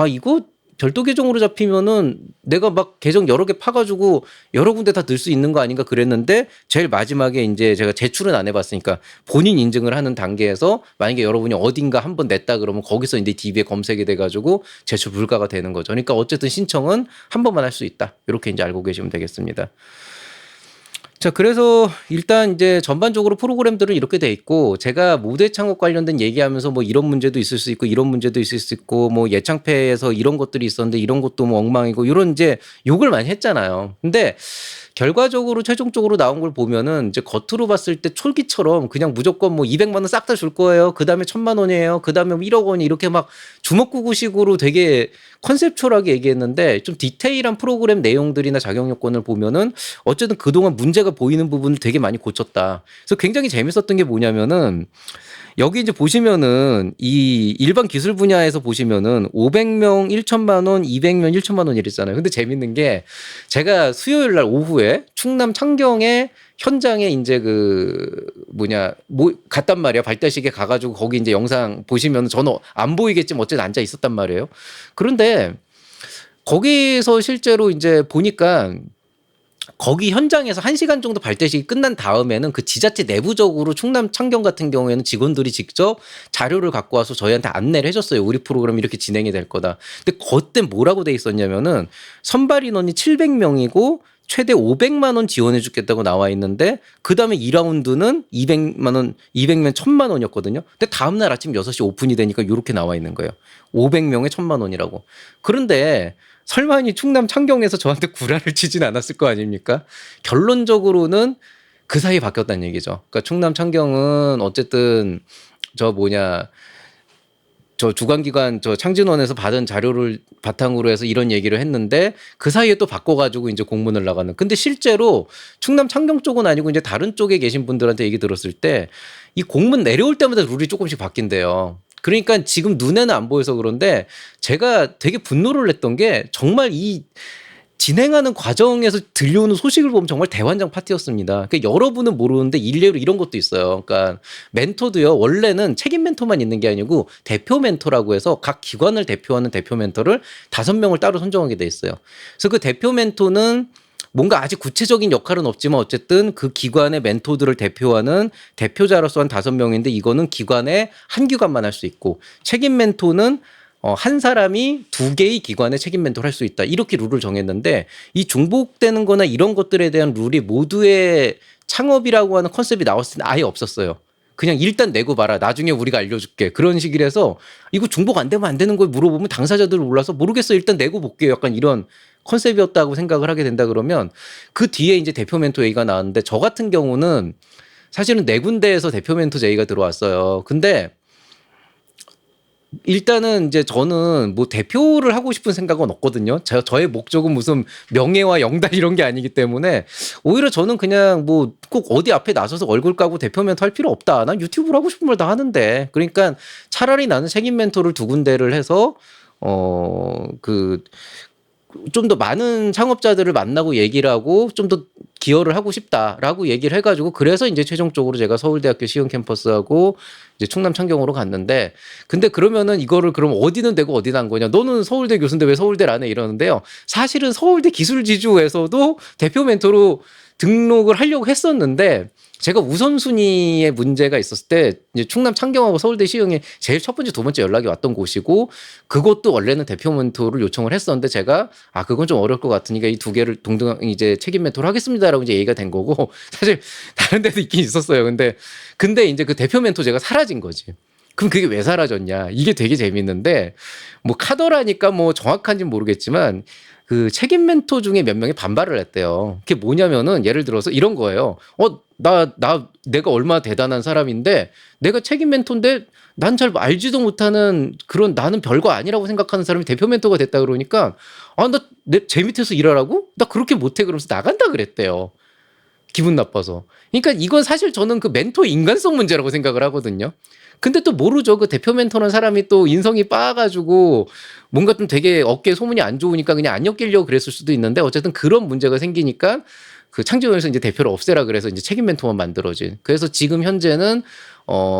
이거 별도 계정으로 잡히면은 내가 막 계정 여러 개 파가지고 여러 군데 다 넣을 수 있는 거 아닌가 그랬는데 제일 마지막에 이제 제가 제출은 안 해봤으니까 본인 인증을 하는 단계에서 만약에 여러분이 어딘가 한번 냈다 그러면 거기서 이제 DB에 검색이 돼가지고 제출 불가가 되는 거죠. 그러니까 어쨌든 신청은 한 번만 할 수 있다. 이렇게 이제 알고 계시면 되겠습니다. 자, 그래서 일단 이제 전반적으로 프로그램들은 이렇게 돼 있고 제가 모대 창업 관련된 얘기하면서 뭐 이런 문제도 있을 수 있고 이런 문제도 있을 수 있고 뭐 예창패에서 이런 것들이 있었는데 이런 것도 뭐 엉망이고 이런 이제 욕을 많이 했잖아요. 근데 결과적으로 최종적으로 나온 걸 보면은 이제 겉으로 봤을 때 촐기처럼 그냥 무조건 뭐 200만 원 싹 다 줄 거예요. 그다음에 1,000만 원이에요. 그다음에 1억 원이 이렇게 막 주먹구구식으로 되게 컨셉추얼하게 얘기했는데 좀 디테일한 프로그램 내용들이나 자격 요건을 보면은 어쨌든 그동안 문제가 보이는 부분을 되게 많이 고쳤다. 그래서 굉장히 재밌었던 게 뭐냐면은 여기 이제 보시면은 이 일반 기술 분야에서 보시면은 500명 1천만 원, 200명 1천만 원 이랬잖아요. 근데 재밌는 게 제가 수요일 날 오후에 충남 창경에 현장에 이제 그 뭐냐 뭐 갔단 말이에요. 발달식에 가가지고 거기 이제 영상 보시면 저는 안 보이겠지만 어쨌든 앉아 있었단 말이에요. 그런데 거기서 실제로 이제 보니까 거기 현장에서 1시간 정도 발대식이 끝난 다음에는 그 지자체 내부적으로 충남 창경 같은 경우에는 직원들이 직접 자료를 갖고 와서 저희한테 안내를 해줬어요. 우리 프로그램 이렇게 진행이 될 거다. 근데 그때 뭐라고 돼 있었냐면은 선발 인원이 700명이고 최대 500만 원 지원해 주겠다고 나와 있는데 그다음에 2라운드는 200만 원, 200명 1000만 원이었거든요. 근데 다음 날 아침 6시 오픈이 되니까 이렇게 나와 있는 거예요. 500명에 1000만 원이라고. 그런데 설마니 충남 창경에서 저한테 구라를 치진 않았을 거 아닙니까? 결론적으로는 그 사이에 바뀌었다는 얘기죠. 그러니까 충남 창경은 어쨌든 저 주관기관 창진원에서 받은 자료를 바탕으로 해서 이런 얘기를 했는데 그 사이에 또 바꿔가지고 이제 공문을 나가는. 근데 실제로 충남 창경 쪽은 아니고 이제 다른 쪽에 계신 분들한테 얘기 들었을 때 이 공문 내려올 때마다 룰이 조금씩 바뀐대요. 그러니까 지금 눈에는 안 보여서 그런데 제가 되게 분노를 냈던 게 정말 이 진행하는 과정에서 들려오는 소식을 보면 정말 대환장 파티였습니다. 그러니까 여러분은 모르는데 일례로 이런 것도 있어요. 그러니까 멘토도요. 원래는 책임 멘토만 있는 게 아니고 대표 멘토라고 해서 각 기관을 대표하는 대표 멘토를 5명을 따로 선정하게 돼 있어요. 그래서 그 대표 멘토는 뭔가 아직 구체적인 역할은 없지만 어쨌든 그 기관의 멘토들을 대표하는 대표자로서 한 5명인데 이거는 기관의 한 기관만 할 수 있고 책임 멘토는 한 사람이 2개의 기관의 책임 멘토를 할 수 있다. 이렇게 룰을 정했는데 이 중복되는 거나 이런 것들에 대한 룰이 모두의 창업이라고 하는 컨셉이 나왔을 때는 아예 없었어요. 그냥 일단 내고 봐라. 나중에 우리가 알려줄게. 그런 식이라서 이거 중복 안 되면 안 되는 걸 물어보면 당사자들 몰라서 모르겠어. 일단 내고 볼게요. 약간 이런 컨셉이었다고 생각을 하게 된다 그러면 그 뒤에 이제 대표 멘토 얘기가 나왔는데 저 같은 경우는 사실은 4군데에서 대표 멘토 제의가 들어왔어요. 근데 일단은 이제 저는 뭐 대표를 하고 싶은 생각은 없거든요. 저의 목적은 무슨 명예와 영달 이런 게 아니기 때문에 오히려 저는 그냥 뭐 꼭 어디 앞에 나서서 얼굴 까고 대표 멘토 할 필요 없다. 난 유튜브로 하고 싶은 걸 다 하는데. 그러니까 차라리 나는 책임 멘토를 2군데를 해서 좀 더 많은 창업자들을 만나고 얘기를 하고 좀 더 기여를 하고 싶다라고 얘기를 해가지고 그래서 이제 최종적으로 제가 서울대학교 시흥 캠퍼스하고 이제 충남 창경으로 갔는데 근데 그러면은 이거를 그럼 어디는 되고 어디는 안 거냐? 너는 서울대 교수인데 왜 서울대를 안 해? 이러는데요. 사실은 서울대 기술지주에서도 대표 멘토로 등록을 하려고 했었는데 제가 우선순위에 문제가 있었을 때 이제 충남 창경하고 서울대 시흥이 제일 첫 번째, 두 번째 연락이 왔던 곳이고 그것도 원래는 대표 멘토를 요청을 했었는데 제가 그건 좀 어려울 것 같으니까 이 2개를 동등 이제 책임 멘토를 하겠습니다라고 이제 얘기가 된 거고 사실 다른 데도 있긴 있었어요. 근데 이제 그 대표 멘토 제가 사라진 거지. 그럼 그게 왜 사라졌냐? 이게 되게 재밌는데 뭐 카더라니까 뭐 정확한지는 모르겠지만 그 책임 멘토 중에 몇 명이 반발을 했대요. 그게 뭐냐면은 예를 들어서 이런 거예요. 내가 얼마나 대단한 사람인데 내가 책임 멘토인데 난 잘 알지도 못하는 그런 나는 별거 아니라고 생각하는 사람이 대표 멘토가 됐다 그러니까 제 밑에서 일하라고? 나 그렇게 못해 그러면서 나간다 그랬대요. 기분 나빠서. 그러니까 이건 사실 저는 그 멘토 인간성 문제라고 생각을 하거든요. 근데 또 모르죠. 그 대표 멘토는 사람이 또 인성이 빠가지고 뭔가 좀 되게 어깨에 소문이 안 좋으니까 그냥 안 엮이려고 그랬을 수도 있는데 어쨌든 그런 문제가 생기니까 그 창조원에서 이제 대표를 없애라 그래서 이제 책임 멘토만 만들어진. 그래서 지금 현재는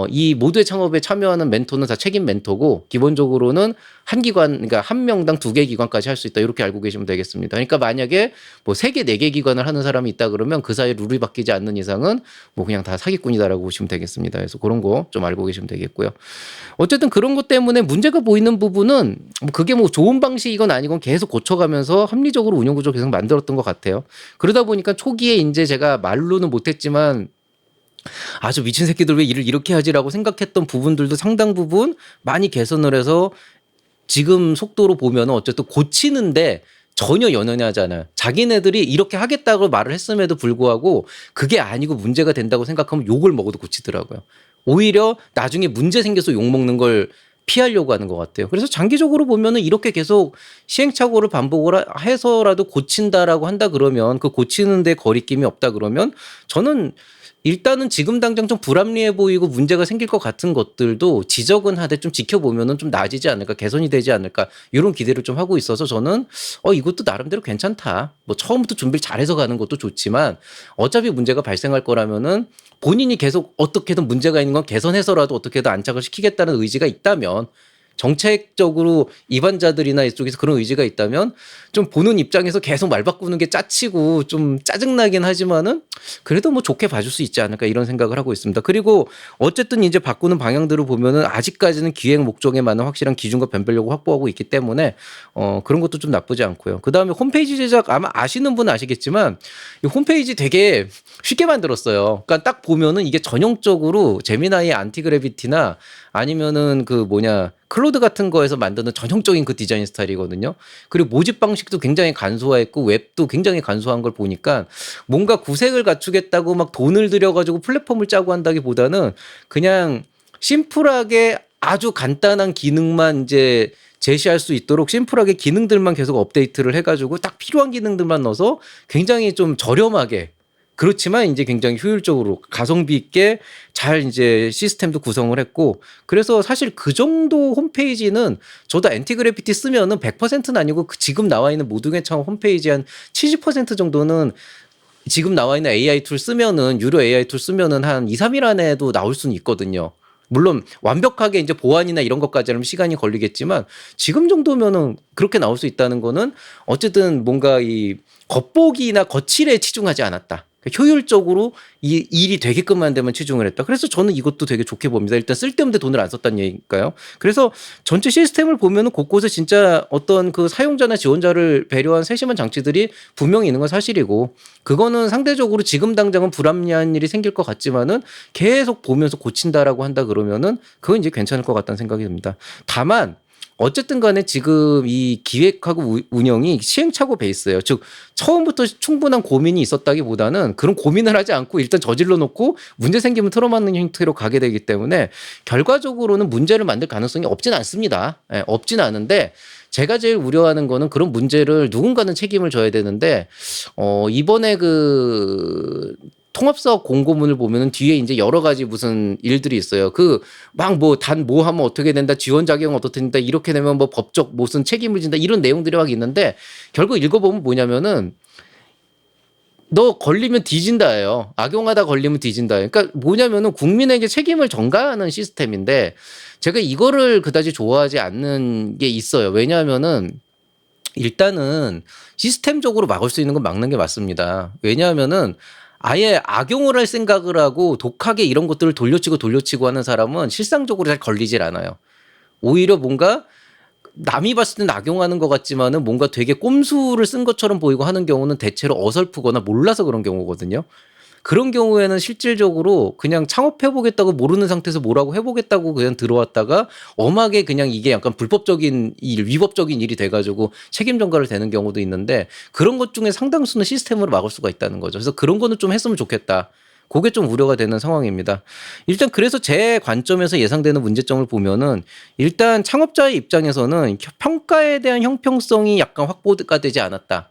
이 모두의 창업에 참여하는 멘토는 다 책임 멘토고 기본적으로는 한 기관, 그러니까 한 명당 2개 기관까지 할 수 있다. 이렇게 알고 계시면 되겠습니다. 그러니까 만약에 뭐 3개, 4개 기관을 하는 사람이 있다 그러면 그 사이 룰이 바뀌지 않는 이상은 뭐 그냥 다 사기꾼이다라고 보시면 되겠습니다. 그래서 그런 거 좀 알고 계시면 되겠고요. 어쨌든 그런 것 때문에 문제가 보이는 부분은 뭐 그게 뭐 좋은 방식이건 아니건 계속 고쳐가면서 합리적으로 운영 구조 계속 만들었던 것 같아요. 그러다 보니까 초기에 이제 제가 말로는 못했지만 아주 미친 새끼들 왜 일을 이렇게 하지라고 생각했던 부분들도 상당 부분 많이 개선을 해서 지금 속도로 보면 어쨌든 고치는데 전혀 연연해 하지 않아요. 자기네들이 이렇게 하겠다고 말을 했음에도 불구하고 그게 아니고 문제가 된다고 생각하면 욕을 먹어도 고치더라고요. 오히려 나중에 문제 생겨서 욕먹는 걸 피하려고 하는 것 같아요. 그래서 장기적으로 보면은 이렇게 계속 시행착오를 반복을 해서라도 고친다라고 한다 그러면 그 고치는데 거리낌이 없다 그러면 저는 일단은 지금 당장 좀 불합리해 보이고 문제가 생길 것 같은 것들도 지적은 하되 좀 지켜보면은 좀 나아지지 않을까, 개선이 되지 않을까 이런 기대를 좀 하고 있어서 저는 이것도 나름대로 괜찮다. 뭐 처음부터 준비를 잘해서 가는 것도 좋지만 어차피 문제가 발생할 거라면은 본인이 계속 어떻게든 문제가 있는 건 개선해서라도 어떻게든 안착을 시키겠다는 의지가 있다면 정책적으로 입안자들이나 이쪽에서 그런 의지가 있다면 좀 보는 입장에서 계속 말 바꾸는 게 짜치고 좀 짜증나긴 하지만은 그래도 뭐 좋게 봐줄 수 있지 않을까 이런 생각을 하고 있습니다. 그리고 어쨌든 이제 바꾸는 방향들을 보면은 아직까지는 기획 목적에 맞는 확실한 기준과 변별력을 확보하고 있기 때문에 그런 것도 좀 나쁘지 않고요. 그 다음에 홈페이지 제작 아마 아시는 분은 아시겠지만 이 홈페이지 되게 쉽게 만들었어요. 그러니까 딱 보면은 이게 전형적으로 제미나이 안티그래비티나 아니면은 그 클로드 같은 거에서 만드는 전형적인 그 디자인 스타일이거든요. 그리고 모집 방식도 굉장히 간소화했고 웹도 굉장히 간소한 걸 보니까 뭔가 구색을 갖추겠다고 막 돈을 들여가지고 플랫폼을 짜고 한다기보다는 그냥 심플하게 아주 간단한 기능만 이제 제시할 수 있도록 심플하게 기능들만 계속 업데이트를 해가지고 딱 필요한 기능들만 넣어서 굉장히 좀 저렴하게 그렇지만 이제 굉장히 효율적으로 가성비 있게 잘 이제 시스템도 구성을 했고 그래서 사실 그 정도 홈페이지는 저도 엔티그래피티 쓰면은 100%는 아니고 지금 나와 있는 모두의 창업 홈페이지 한 70% 정도는 지금 나와 있는 AI 툴 쓰면은 유료 AI 툴 쓰면은 한 2, 3일 안에도 나올 수는 있거든요. 물론 완벽하게 이제 보안이나 이런 것까지는 시간이 걸리겠지만 지금 정도면은 그렇게 나올 수 있다는 거는 어쨌든 뭔가 이 겉보기나 거칠에 치중하지 않았다. 효율적으로 이 일이 되게끔만 되면 치중을 했다. 그래서 저는 이것도 되게 좋게 봅니다. 일단 쓸데없는데 돈을 안 썼다는 얘기니까요. 그래서 전체 시스템을 보면은 곳곳에 진짜 어떤 그 사용자나 지원자를 배려한 세심한 장치들이 분명히 있는 건 사실이고 그거는 상대적으로 지금 당장은 불합리한 일이 생길 것 같지만은 계속 보면서 고친다라고 한다 그러면은 그건 이제 괜찮을 것 같다는 생각이 듭니다. 다만 어쨌든 간에 지금 이 기획하고 운영이 시행착오 베이스예요. 즉 처음부터 충분한 고민이 있었다기보다는 그런 고민을 하지 않고 일단 저질러 놓고 문제 생기면 틀어막는 형태로 가게 되기 때문에 결과적으로는 문제를 만들 가능성이 없진 않습니다. 없진 않은데 제가 제일 우려하는 거는 그런 문제를 누군가는 책임을 져야 되는데 이번에 그 통합사업 공고문을 보면은 뒤에 이제 여러 가지 무슨 일들이 있어요. 그 막 뭐 단 뭐 하면 어떻게 된다, 지원 자격은 어떻게 된다, 이렇게 되면 뭐 법적 무슨 책임을 진다 이런 내용들이 막 있는데 결국 읽어보면 뭐냐면은 너 걸리면 뒤진다예요. 악용하다 걸리면 뒤진다. 그러니까 뭐냐면은 국민에게 책임을 전가하는 시스템인데 제가 이거를 그다지 좋아하지 않는 게 있어요. 왜냐하면은 일단은 시스템적으로 막을 수 있는 건 막는 게 맞습니다. 왜냐하면은 아예 악용을 할 생각을 하고 독하게 이런 것들을 돌려치고 하는 사람은 실상적으로 잘 걸리질 않아요. 오히려 뭔가 남이 봤을 땐 악용하는 것 같지만은 뭔가 되게 꼼수를 쓴 것처럼 보이고 하는 경우는 대체로 어설프거나 몰라서 그런 경우거든요. 그런 경우에는 실질적으로 그냥 창업해보겠다고 모르는 상태에서 뭐라고 해보겠다고 그냥 들어왔다가 엄하게 그냥 이게 약간 불법적인 일, 위법적인 일이 돼가지고 책임 전가를 되는 경우도 있는데 그런 것 중에 상당수는 시스템으로 막을 수가 있다는 거죠. 그래서 그런 거는 좀 했으면 좋겠다. 그게 좀 우려가 되는 상황입니다. 일단 그래서 제 관점에서 예상되는 문제점을 보면은 일단 창업자의 입장에서는 평가에 대한 형평성이 약간 확보가 되지 않았다.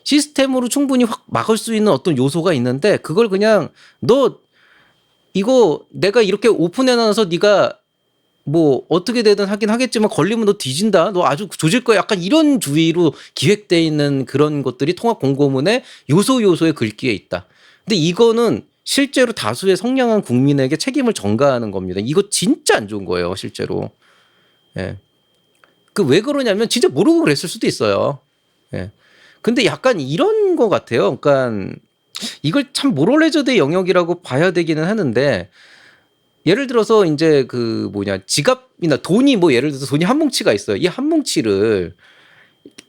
시스템으로 충분히 확 막을 수 있는 어떤 요소가 있는데 그걸 그냥 너 이거 내가 이렇게 오픈해놔서 네가 뭐 어떻게 되든 하긴 하겠지만 걸리면 너 뒤진다. 너 아주 조질 거야. 약간 이런 주의로 기획돼 있는 그런 것들이 통합 공고문의 요소에 글귀에 있다. 근데 이거는 실제로 다수의 성량한 국민에게 책임을 전가하는 겁니다. 이거 진짜 안 좋은 거예요, 실제로. 예. 그 왜 그러냐면 진짜 모르고 그랬을 수도 있어요. 예. 근데 약간 이런 거 같아요. 그러니까 이걸 참 모럴 해저드의 영역이라고 봐야 되기는 하는데 예를 들어서 이제 그 지갑이나 돈이 뭐 예를 들어서 돈이 한 뭉치가 있어요. 이 한 뭉치를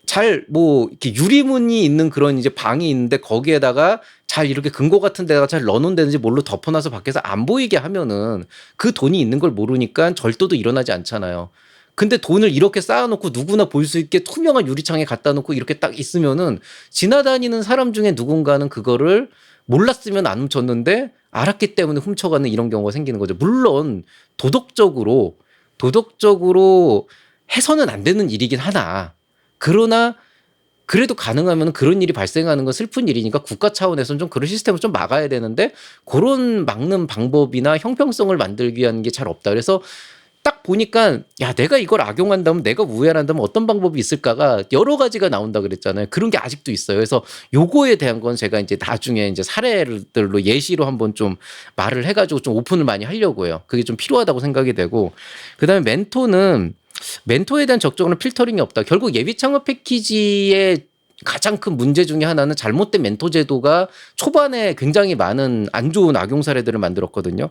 잘 뭐 이렇게 유리문이 있는 그런 이제 방이 있는데 거기에다가 잘 이렇게 금고 같은 데다가 잘 넣어놓는다든지 뭘로 덮어놔서 밖에서 안 보이게 하면은 그 돈이 있는 걸 모르니까 절도도 일어나지 않잖아요. 근데 돈을 이렇게 쌓아놓고 누구나 볼 수 있게 투명한 유리창에 갖다 놓고 이렇게 딱 있으면은 지나다니는 사람 중에 누군가는 그거를 몰랐으면 안 훔쳤는데 알았기 때문에 훔쳐가는 이런 경우가 생기는 거죠. 물론 도덕적으로 도덕적으로 해서는 안 되는 일이긴 하나. 그러나 그래도 가능하면 그런 일이 발생하는 건 슬픈 일이니까 국가 차원에서는 좀 그런 시스템을 좀 막아야 되는데 그런 막는 방법이나 형평성을 만들기 위한 게 잘 없다. 그래서 딱 보니까 야 내가 이걸 악용한다면 내가 우회한다면 어떤 방법이 있을까가 여러 가지가 나온다 그랬잖아요. 그런 게 아직도 있어요. 그래서 요거에 대한 건 제가 이제 나중에 이제 사례들로 예시로 한번 좀 말을 해가지고 좀 오픈을 많이 하려고 해요. 그게 좀 필요하다고 생각이 되고 그다음에 멘토에 대한 적정한 필터링이 없다. 결국 예비 창업 패키지의 가장 큰 문제 중에 하나는 잘못된 멘토 제도가 초반에 굉장히 많은 안 좋은 악용 사례들을 만들었거든요.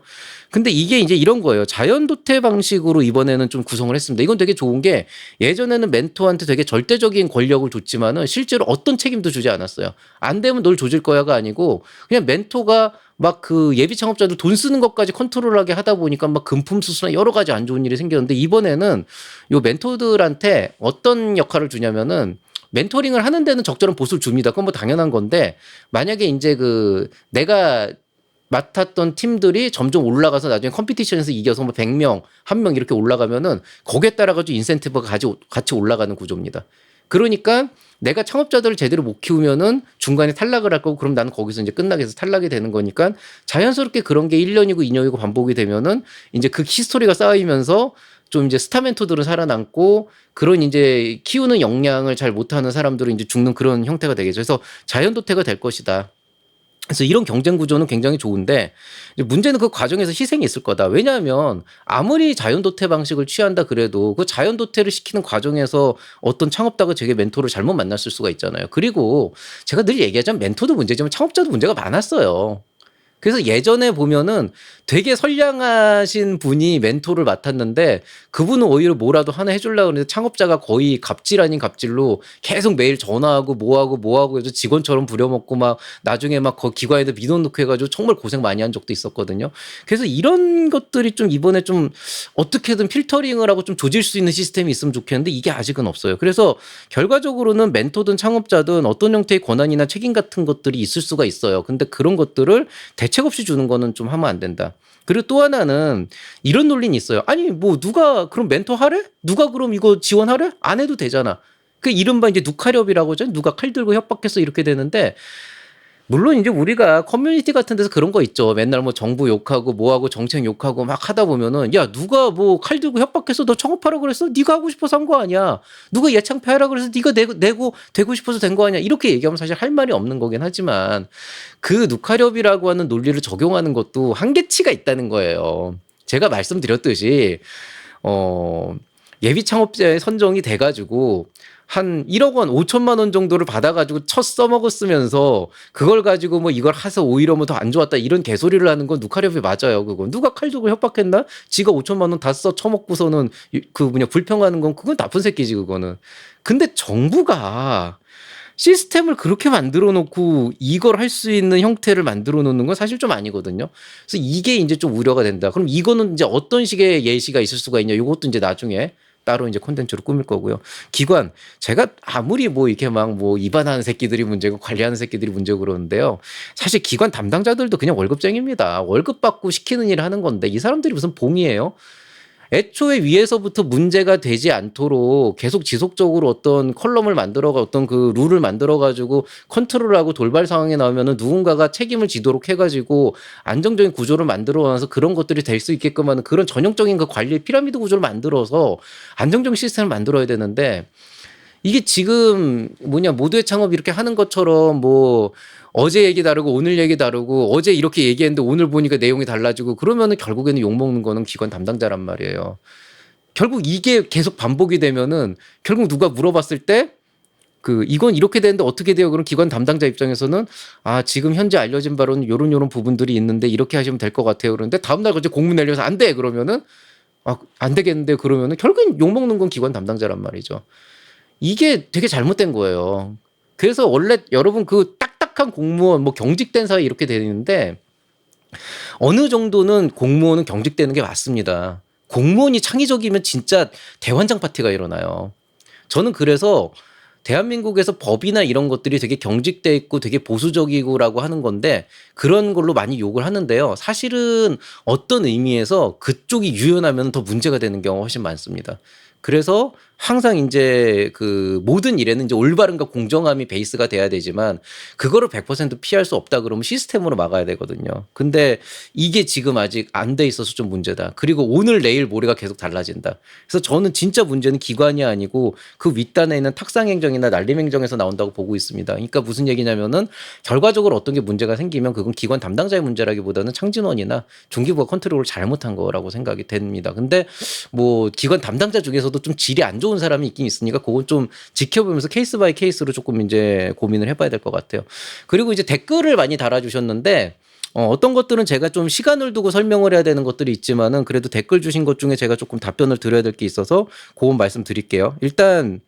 근데 이게 이제 이런 거예요. 자연 도태 방식으로 이번에는 좀 구성을 했습니다. 이건 되게 좋은 게 예전에는 멘토한테 되게 절대적인 권력을 줬지만은 실제로 어떤 책임도 주지 않았어요. 안 되면 널 조질 거야가 아니고 그냥 멘토가 막 그 예비 창업자들 돈 쓰는 것까지 컨트롤하게 하다 보니까 막 금품 수수나 여러 가지 안 좋은 일이 생겼는데 이번에는 요 멘토들한테 어떤 역할을 주냐면은 멘토링을 하는 데는 적절한 보수를 줍니다. 그건 뭐 당연한 건데 만약에 이제 그 내가 맡았던 팀들이 점점 올라가서 나중에 컴피티션에서 이겨서 뭐 100명, 1명 이렇게 올라가면은 거기에 따라 가지고 인센티브가 같이 올라가는 구조입니다. 그러니까 내가 창업자들을 제대로 못 키우면은 중간에 탈락을 할 거고 그럼 나는 거기서 이제 끝나게 해서 탈락이 되는 거니까 자연스럽게 그런 게 1년이고 2년이고 반복이 되면은 이제 그 히스토리가 쌓이면서 좀 이제 스타 멘토들은 살아남고 그런 이제 키우는 역량을 잘 못하는 사람들은 이제 죽는 그런 형태가 되겠죠. 그래서 자연 도태가 될 것이다. 그래서 이런 경쟁 구조는 굉장히 좋은데 문제는 그 과정에서 희생이 있을 거다. 왜냐하면 아무리 자연 도태 방식을 취한다 그래도 그 자연 도태를 시키는 과정에서 어떤 창업자가 되게 멘토를 잘못 만났을 수가 있잖아요. 그리고 제가 늘 얘기하자면 멘토도 문제지만 창업자도 문제가 많았어요. 그래서 예전에 보면은 되게 선량하신 분이 멘토를 맡았는데 그분은 오히려 뭐라도 하나 해주려고 하는데 창업자가 거의 갑질 아닌 갑질로 계속 매일 전화하고 뭐하고 해서 직원처럼 부려먹고 막 나중에 막 그 기관에도 민원 넣고 해가지고 정말 고생 많이 한 적도 있었거든요. 그래서 이런 것들이 좀 이번에 좀 어떻게든 필터링을 하고 좀 조질 수 있는 시스템이 있으면 좋겠는데 이게 아직은 없어요. 그래서 결과적으로는 멘토든 창업자든 어떤 형태의 권한이나 책임 같은 것들이 있을 수가 있어요. 근데 그런 것들을 대책 없이 주는 거는 좀 하면 안 된다. 그리고 또 하나는 이런 논리는 있어요. 아니 뭐 누가 그럼 멘토 하래? 누가 그럼 이거 지원하래? 안 해도 되잖아. 그 이른바 이제 누카렵이라고 하죠. 누가 칼 들고 협박해서 이렇게 되는데 물론 이제 우리가 커뮤니티 같은 데서 그런 거 있죠. 맨날 뭐 정부 욕하고 뭐하고 정책 욕하고 막 하다 보면은 야 누가 뭐 칼 들고 협박해서 너 창업하라고 그랬어? 네가 하고 싶어서 한 거 아니야. 누가 예창피하라 그래서 네가 내고 되고 싶어서 된 거 아니야. 이렇게 얘기하면 사실 할 말이 없는 거긴 하지만 그 누카렵이라고 하는 논리를 적용하는 것도 한계치가 있다는 거예요. 제가 말씀드렸듯이 예비 창업자에 선정이 돼가지고 한 1억 원, 5천만 원 정도를 받아가지고 첫 써먹었으면서 그걸 가지고 뭐 이걸 해서 오히려 뭐 더 안 좋았다 이런 개소리를 하는 건 누카렵이 맞아요. 그건 누가 칼 들고 협박했나? 지가 5천만 원 다 써 처먹고서는 그 뭐냐 불평하는 건 그건 나쁜 새끼지 그거는. 근데 정부가 시스템을 그렇게 만들어 놓고 이걸 할 수 있는 형태를 만들어 놓는 건 사실 좀 아니거든요. 그래서 이게 이제 좀 우려가 된다. 그럼 이거는 이제 어떤 식의 예시가 있을 수가 있냐? 이것도 이제 나중에 따로 이제 콘텐츠로 꾸밀 거고요. 기관 제가 아무리 뭐 이렇게 막 뭐 입안하는 새끼들이 문제고 관리하는 새끼들이 문제고 그러는데요. 사실 기관 담당자들도 그냥 월급쟁이입니다. 월급 받고 시키는 일을 하는 건데 이 사람들이 무슨 봉이에요? 애초에 위에서부터 문제가 되지 않도록 계속 지속적으로 어떤 컬럼을 만들어가 어떤 그 룰을 만들어가지고 컨트롤하고 돌발 상황에 나오면은 누군가가 책임을 지도록 해가지고 안정적인 구조를 만들어놔서 그런 것들이 될 수 있게끔 하는 그런 전형적인 그 관리 피라미드 구조를 만들어서 안정적인 시스템을 만들어야 되는데 이게 지금 뭐냐 모두의 창업 이렇게 하는 것처럼 뭐 어제 얘기 다르고 오늘 얘기 다르고 어제 이렇게 얘기했는데 오늘 보니까 내용이 달라지고 그러면은 결국에는 욕먹는 거는 기관 담당자란 말이에요. 결국 이게 계속 반복이 되면은 결국 누가 물어봤을 때 그 이건 이렇게 되는데 어떻게 돼요? 그럼 기관 담당자 입장에서는 아 지금 현재 알려진 바로는 요런 부분들이 있는데 이렇게 하시면 될 것 같아요. 그런데 다음날 갑자기 공문 내려서 안 돼 그러면은 아 안 되겠는데 그러면은 결국엔 욕먹는 건 기관 담당자란 말이죠. 이게 되게 잘못된 거예요. 그래서 원래 여러분 그 딱딱한 공무원 뭐 경직된 사회 이렇게 되는데 어느 정도는 공무원은 경직되는 게 맞습니다. 공무원이 창의적이면 진짜 대환장 파티가 일어나요. 저는 그래서 대한민국에서 법이나 이런 것들이 되게 경직돼 있고 되게 보수적이고라고 하는 건데 그런 걸로 많이 욕을 하는데요. 사실은 어떤 의미에서 그쪽이 유연하면 더 문제가 되는 경우가 훨씬 많습니다. 그래서 항상 이제 그 모든 일에는 이제 올바름과 공정함이 베이스가 돼야 되지만 그거를 100% 피할 수 없다 그러면 시스템으로 막아야 되거든요. 근데 이게 지금 아직 안 돼 있어서 좀 문제다. 그리고 오늘 내일 모레가 계속 달라진다. 그래서 저는 진짜 문제는 기관이 아니고 그 윗단에 있는 탁상행정이나 난림행정에서 나온다고 보고 있습니다. 그러니까 무슨 얘기냐면은 결과적으로 어떤 게 문제가 생기면 그건 기관 담당자의 문제라기보다는 창진원이나 중기부가 컨트롤을 잘못한 거라고 생각이 됩니다. 근데 뭐 기관 담당자 중에서도 좀 질이 안 좋은 사람이 있긴 있으니까 그건 좀 지켜보면서 케이스 바이 케이스로 조금 이제 고민을 해봐야 될 것 같아요. 그리고 이제 댓글을 많이 달아주셨는데 어떤 것들은 제가 좀 시간을 두고 설명을 해야 되는 것들이 있지만은 그래도 댓글 주신 것 중에 제가 조금 답변을 드려야 될 게 있어서 그건 말씀드릴게요. 일단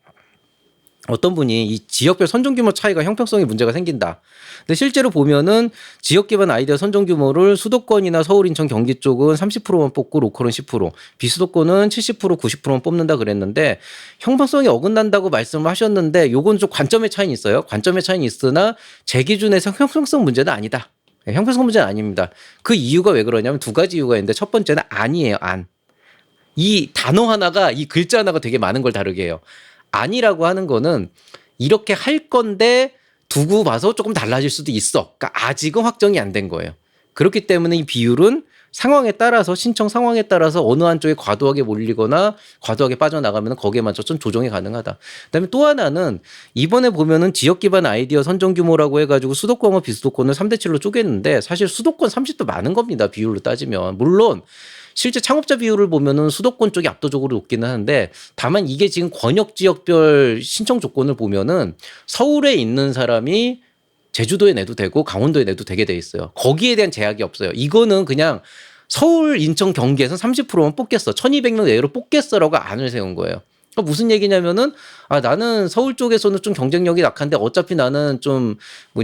어떤 분이 이 지역별 선정 규모 차이가 형평성에 문제가 생긴다. 근데 실제로 보면은 지역 기반 아이디어 선정 규모를 수도권이나 서울, 인천, 경기 쪽은 30%만 뽑고 로컬은 10%, 비수도권은 70%, 90%만 뽑는다 그랬는데 형평성이 어긋난다고 말씀하셨는데 요건 좀 관점의 차이는 있어요. 관점의 차이는 있으나 제 기준에서 형평성 문제는 아니다. 형평성 문제는 아닙니다. 그 이유가 왜 그러냐면 두 가지 이유가 있는데 첫 번째는 안이에요. 안. 이 단어 하나가 이 글자 하나가 되게 많은 걸 다르게 해요. 아니라고 하는 거는 이렇게 할 건데 두고 봐서 조금 달라질 수도 있어. 그러니까 아직은 확정이 안 된 거예요. 그렇기 때문에 이 비율은 상황에 따라서 신청 상황에 따라서 어느 한쪽에 과도하게 몰리거나 과도하게 빠져나가면 거기에 맞춰 좀 조정이 가능하다. 그다음에 또 하나는 이번에 보면은 지역 기반 아이디어 선정 규모라고 해가지고 수도권과 비수도권을 3대 7로 쪼갰는데 사실 수도권 30도 많은 겁니다. 비율로 따지면. 물론 실제 창업자 비율을 보면은 수도권 쪽이 압도적으로 높기는 하는데 다만 이게 지금 권역 지역별 신청 조건을 보면은 서울에 있는 사람이 제주도에 내도 되고 강원도에 내도 되게 돼 있어요. 거기에 대한 제약이 없어요. 이거는 그냥 서울, 인천, 경기에서 30%만 뽑겠어. 1200명 내로 뽑겠어라고 안을 세운 거예요. 그러니까 무슨 얘기냐면은 나는 서울 쪽에서는 좀 경쟁력이 약한데 어차피 나는 좀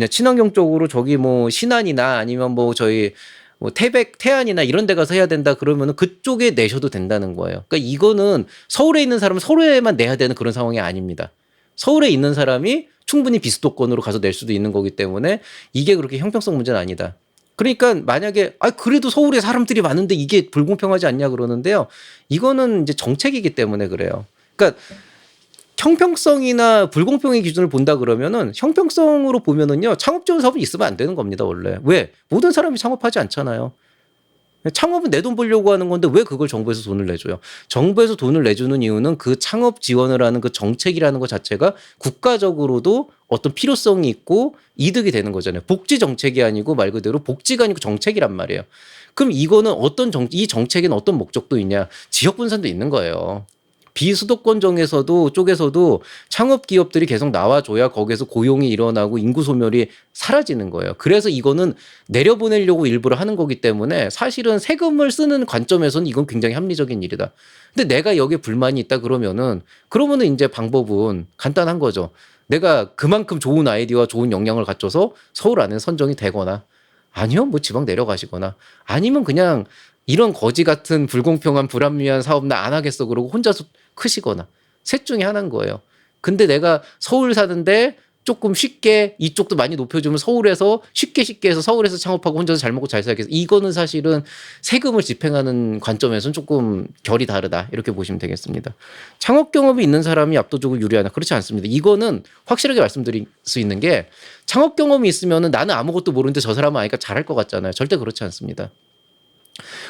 친환경 쪽으로 저기 뭐 신안이나 아니면 뭐 저희 뭐 태백, 태안이나 이런 데 가서 해야 된다 그러면은 그쪽에 내셔도 된다는 거예요. 그러니까 이거는 서울에 있는 사람은 서울에만 내야 되는 그런 상황이 아닙니다. 서울에 있는 사람이 충분히 비수도권으로 가서 낼 수도 있는 거기 때문에 이게 그렇게 형평성 문제는 아니다. 그러니까 만약에 그래도 서울에 사람들이 많은데 이게 불공평하지 않냐 그러는데요. 이거는 이제 정책이기 때문에 그래요. 그러니까 형평성이나 불공평의 기준을 본다 그러면은 형평성으로 보면은요 창업 지원 사업이 있으면 안 되는 겁니다 원래. 왜? 모든 사람이 창업하지 않잖아요. 창업은 내 돈 벌려고 하는 건데 왜 그걸 정부에서 돈을 내줘요? 정부에서 돈을 내주는 이유는 그 창업 지원을 하는 그 정책이라는 것 자체가 국가적으로도 어떤 필요성이 있고 이득이 되는 거잖아요. 복지 정책이 아니고 말 그대로 복지가 아니고 정책이란 말이에요. 그럼 이거는 이 정책에는 어떤 목적도 있냐? 지역 분산도 있는 거예요. 비수도권 쪽에서도 창업 기업들이 계속 나와줘야 거기에서 고용이 일어나고 인구 소멸이 사라지는 거예요. 그래서 이거는 내려보내려고 일부러 하는 거기 때문에 사실은 세금을 쓰는 관점에서는 이건 굉장히 합리적인 일이다. 근데 내가 여기에 불만이 있다 그러면은 이제 방법은 간단한 거죠. 내가 그만큼 좋은 아이디어와 좋은 역량을 갖춰서 서울 안에 선정이 되거나 아니요 뭐 지방 내려가시거나 아니면 그냥 이런 거지 같은 불공평한 불합리한 사업 나 안 하겠어 그러고 혼자서 크시거나 셋 중에 하나인 거예요. 근데 내가 서울 사는데 조금 쉽게 이쪽도 많이 높여주면 서울에서 쉽게 해서 서울에서 창업하고 혼자서 잘 먹고 잘 살겠어. 이거는 사실은 세금을 집행하는 관점에서는 조금 결이 다르다. 이렇게 보시면 되겠습니다. 창업 경험이 있는 사람이 압도적으로 유리하나? 그렇지 않습니다. 이거는 확실하게 말씀드릴 수 있는 게 창업 경험이 있으면은 나는 아무것도 모르는데 저 사람은 아니까 잘할 것 같잖아요. 절대 그렇지 않습니다.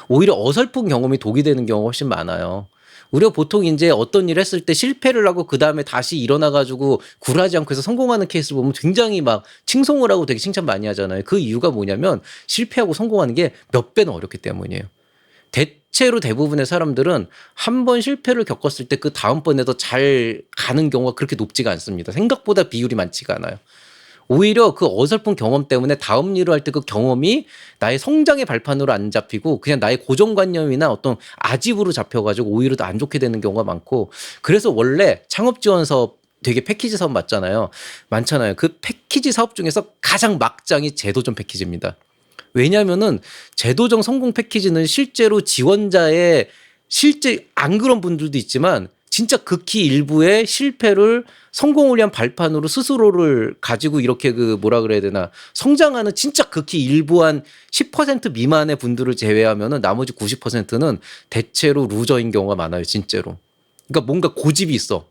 오히려 어설픈 경험이 독이 되는 경우가 훨씬 많아요. 우리가 보통 이제 어떤 일을 했을 때 실패를 하고 그 다음에 다시 일어나가지고 굴하지 않고 해서 성공하는 케이스를 보면 굉장히 막 칭송을 하고 되게 칭찬 많이 하잖아요. 그 이유가 뭐냐면 실패하고 성공하는 게 몇 배는 어렵기 때문이에요. 대체로 대부분의 사람들은 한 번 실패를 겪었을 때 그 다음번에도 잘 가는 경우가 그렇게 높지가 않습니다. 생각보다 비율이 많지가 않아요. 오히려 그 어설픈 경험 때문에 다음 일을 할 때 그 경험이 나의 성장의 발판으로 안 잡히고 그냥 나의 고정관념이나 어떤 아집으로 잡혀가지고 오히려 더 안 좋게 되는 경우가 많고 그래서 원래 창업지원 사업 되게 패키지 사업 많잖아요. 그 패키지 사업 중에서 가장 막장이 제도전 패키지입니다. 왜냐하면은 제도정 성공 패키지는 실제로 지원자의 실제 안 그런 분들도 있지만 진짜 극히 일부의 실패를 성공을 위한 발판으로 스스로를 가지고 이렇게 그 뭐라 그래야 되나 성장하는 진짜 극히 일부 한 10% 미만의 분들을 제외하면은 나머지 90%는 대체로 루저인 경우가 많아요, 진짜로. 그러니까 뭔가 고집이 있어.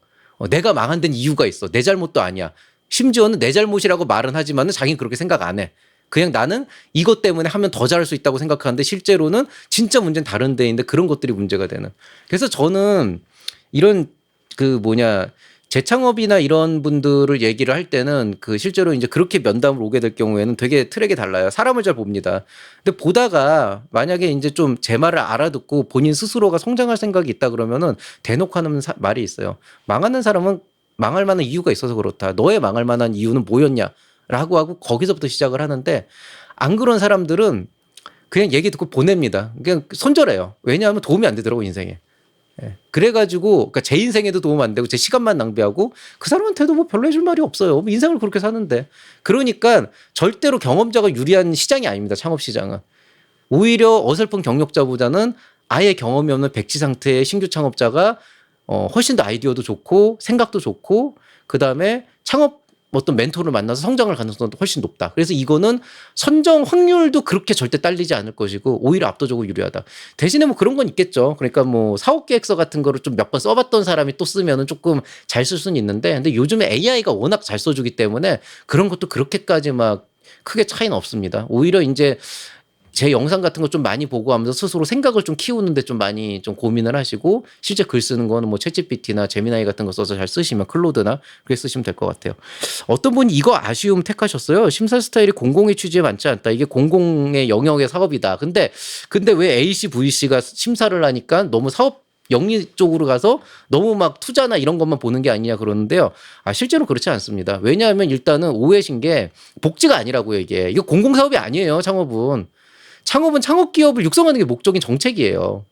내가 망한 데는 이유가 있어. 내 잘못도 아니야. 심지어는 내 잘못이라고 말은 하지만은 자기는 그렇게 생각 안 해. 그냥 나는 이것 때문에 하면 더 잘할 수 있다고 생각하는데 실제로는 진짜 문제는 다른 데인데 그런 것들이 문제가 되는. 그래서 저는 이런 그 뭐냐 재창업이나 이런 분들을 얘기를 할 때는 그 실제로 이제 그렇게 면담을 오게 될 경우에는 되게 트랙이 달라요. 사람을 잘 봅니다. 근데 보다가 만약에 이제 좀 제 말을 알아듣고 본인 스스로가 성장할 생각이 있다 그러면은 대놓고 하는 말이 있어요. 망하는 사람은 망할 만한 이유가 있어서 그렇다. 너의 망할 만한 이유는 뭐였냐? 라고 하고 거기서부터 시작을 하는데 안 그런 사람들은 그냥 얘기 듣고 보냅니다. 그냥 손절해요. 왜냐하면 도움이 안 되더라고 인생에. 예. 그래가지고 그러니까 제 인생에도 도움 안 되고 제 시간만 낭비하고 그 사람한테도 뭐 별로 해줄 말이 없어요. 뭐 인생을 그렇게 사는데. 그러니까 절대로 경험자가 유리한 시장이 아닙니다. 창업 시장은. 오히려 어설픈 경력자보다는 아예 경험이 없는 백지 상태의 신규 창업자가 훨씬 더 아이디어도 좋고 생각도 좋고 그다음에 창업 어떤 멘토를 만나서 성장할 가능성도 훨씬 높다. 그래서 이거는 선정 확률도 그렇게 절대 딸리지 않을 것이고 오히려 압도적으로 유리하다. 대신에 뭐 그런 건 있겠죠. 그러니까 뭐 사업 계획서 같은 거를 좀 몇 번 써봤던 사람이 또 쓰면은 조금 잘 쓸 수는 있는데 근데 요즘에 AI가 워낙 잘 써주기 때문에 그런 것도 그렇게까지 막 크게 차이는 없습니다. 오히려 이제 제 영상 같은 거 좀 많이 보고 하면서 스스로 생각을 좀 키우는데 좀 많이 좀 고민을 하시고 실제 글 쓰는 거는 뭐 챗GPT나 제미나이 같은 거 써서 잘 쓰시면 클로드나 그렇게 쓰시면 될 것 같아요. 어떤 분이 이거 아쉬움 택하셨어요. 심사 스타일이 공공의 취지에 맞지 않다. 이게 공공의 영역의 사업이다. 근데 왜 AC, VC가 심사를 하니까 너무 사업 영리 쪽으로 가서 너무 막 투자나 이런 것만 보는 게 아니냐 그러는데요. 실제로 그렇지 않습니다. 왜냐하면 일단은 오해신 게 복지가 아니라고요. 이거 공공사업이 아니에요. 창업은 창업 기업을 육성하는 게 목적인 정책이에요.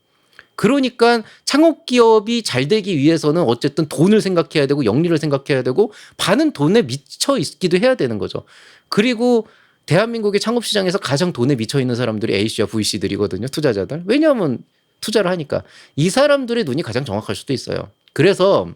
그러니까 창업 기업이 잘 되기 위해서는 어쨌든 돈을 생각해야 되고 영리를 생각해야 되고 반은 돈에 미쳐 있기도 해야 되는 거죠. 그리고 대한민국의 창업 시장에서 가장 돈에 미쳐 있는 사람들이 A씨와 VC들이거든요. 투자자들. 왜냐하면 투자를 하니까 이 사람들의 눈이 가장 정확할 수도 있어요. 그래서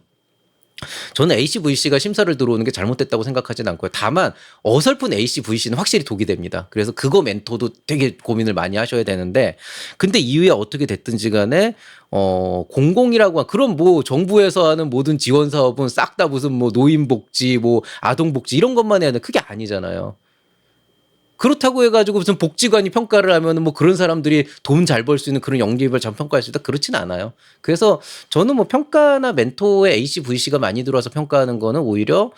저는 AC, VC가 심사를 들어오는 게 잘못됐다고 생각하진 않고요. 다만 어설픈 AC, VC는 확실히 독이 됩니다. 그래서 그거 멘토도 되게 고민을 많이 하셔야 되는데 근데 이후에 어떻게 됐든지 간에 공공이라고 그럼 뭐 정부에서 하는 모든 지원 사업은 싹 다 무슨 뭐 노인복지 뭐 아동복지 이런 것만 해야 돼. 그게 아니잖아요. 그렇다고 해가지고 무슨 복지관이 평가를 하면은 뭐 그런 사람들이 돈 잘 벌 수 있는 그런 영리를 잘 평가할 수 있다 그렇진 않아요. 그래서 저는 뭐 평가나 멘토에 AC, VC가 많이 들어와서 평가하는 거는 오히려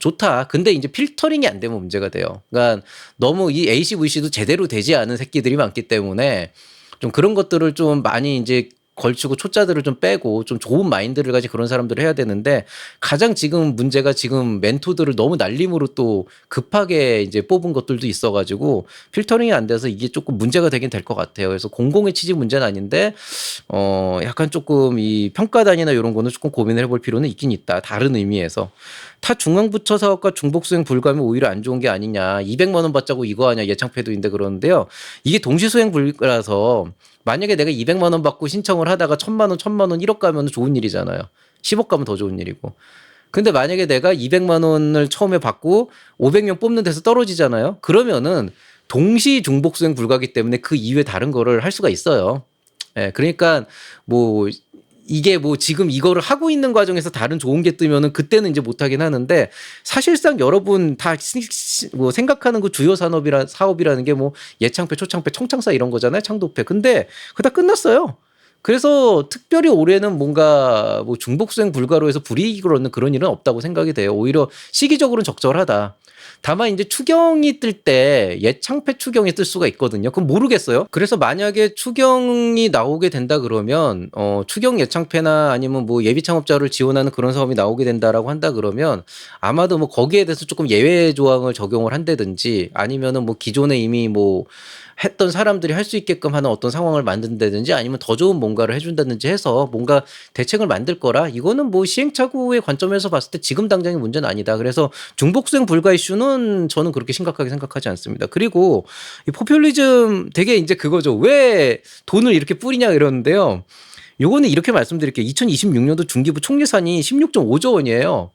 좋다. 근데 이제 필터링이 안 되면 문제가 돼요. 그러니까 너무 이 AC, VC도 제대로 되지 않은 새끼들이 많기 때문에 좀 그런 것들을 좀 많이 이제 걸치고 초짜들을 좀 빼고 좀 좋은 마인드를 가진 그런 사람들을 해야 되는데 가장 지금 문제가 지금 멘토들을 너무 날림으로 또 급하게 이제 뽑은 것들도 있어가지고 필터링이 안 돼서 이게 조금 문제가 되긴 될 것 같아요. 그래서 공공의 취지 문제는 아닌데 약간 조금 이 평가단이나 이런 거는 조금 고민을 해볼 필요는 있긴 있다. 다른 의미에서. 타 중앙부처 사업과 중복 수행 불가하면 오히려 안 좋은 게 아니냐. 200만 원 받자고 이거 하냐 예창패도인데 그러는데요. 이게 동시 수행 불가라서 만약에 내가 200만 원 받고 신청을 하다가 1000만 원, 1000만 원 1억 가면 좋은 일이잖아요. 10억 가면 더 좋은 일이고. 근데 만약에 내가 200만 원을 처음에 받고 500명 뽑는 데서 떨어지잖아요. 그러면은 동시 중복 수행 불가기 때문에 그 이외에 다른 거를 할 수가 있어요. 예, 그러니까 뭐 이게 뭐 지금 이거를 하고 있는 과정에서 다른 좋은 게 뜨면은 그때는 이제 못하긴 하는데 사실상 여러분 다 뭐 생각하는 그 주요 사업이라는 게 뭐 예창패, 초창패, 청창사 이런 거잖아요. 창도패. 근데 그거 다 끝났어요. 그래서 특별히 올해는 뭔가 뭐 중복수행 불가로 해서 불이익을 얻는 그런 일은 없다고 생각이 돼요. 오히려 시기적으로는 적절하다. 다만 이제 추경이 뜰 때 예창패 추경이 뜰 수가 있거든요. 그건 모르겠어요. 그래서 만약에 추경이 나오게 된다 그러면 추경 예창패나 아니면 뭐 예비 창업자를 지원하는 그런 사업이 나오게 된다라고 한다 그러면 아마도 뭐 거기에 대해서 조금 예외 조항을 적용을 한다든지 아니면은 뭐 기존에 이미 뭐 했던 사람들이 할 수 있게끔 하는 어떤 상황을 만든다든지 아니면 더 좋은 뭔가를 해준다든지 해서 뭔가 대책을 만들 거라 이거는 뭐 시행착오의 관점에서 봤을 때 지금 당장의 문제는 아니다. 그래서 중복수행 불가 이슈는 저는 그렇게 심각하게 생각하지 않습니다. 그리고 이 포퓰리즘 되게 이제 그거죠. 왜 돈을 이렇게 뿌리냐 이러는데요. 요거는 이렇게 말씀드릴게요. 2026년도 중기부 총예산이 16.5조 원이에요.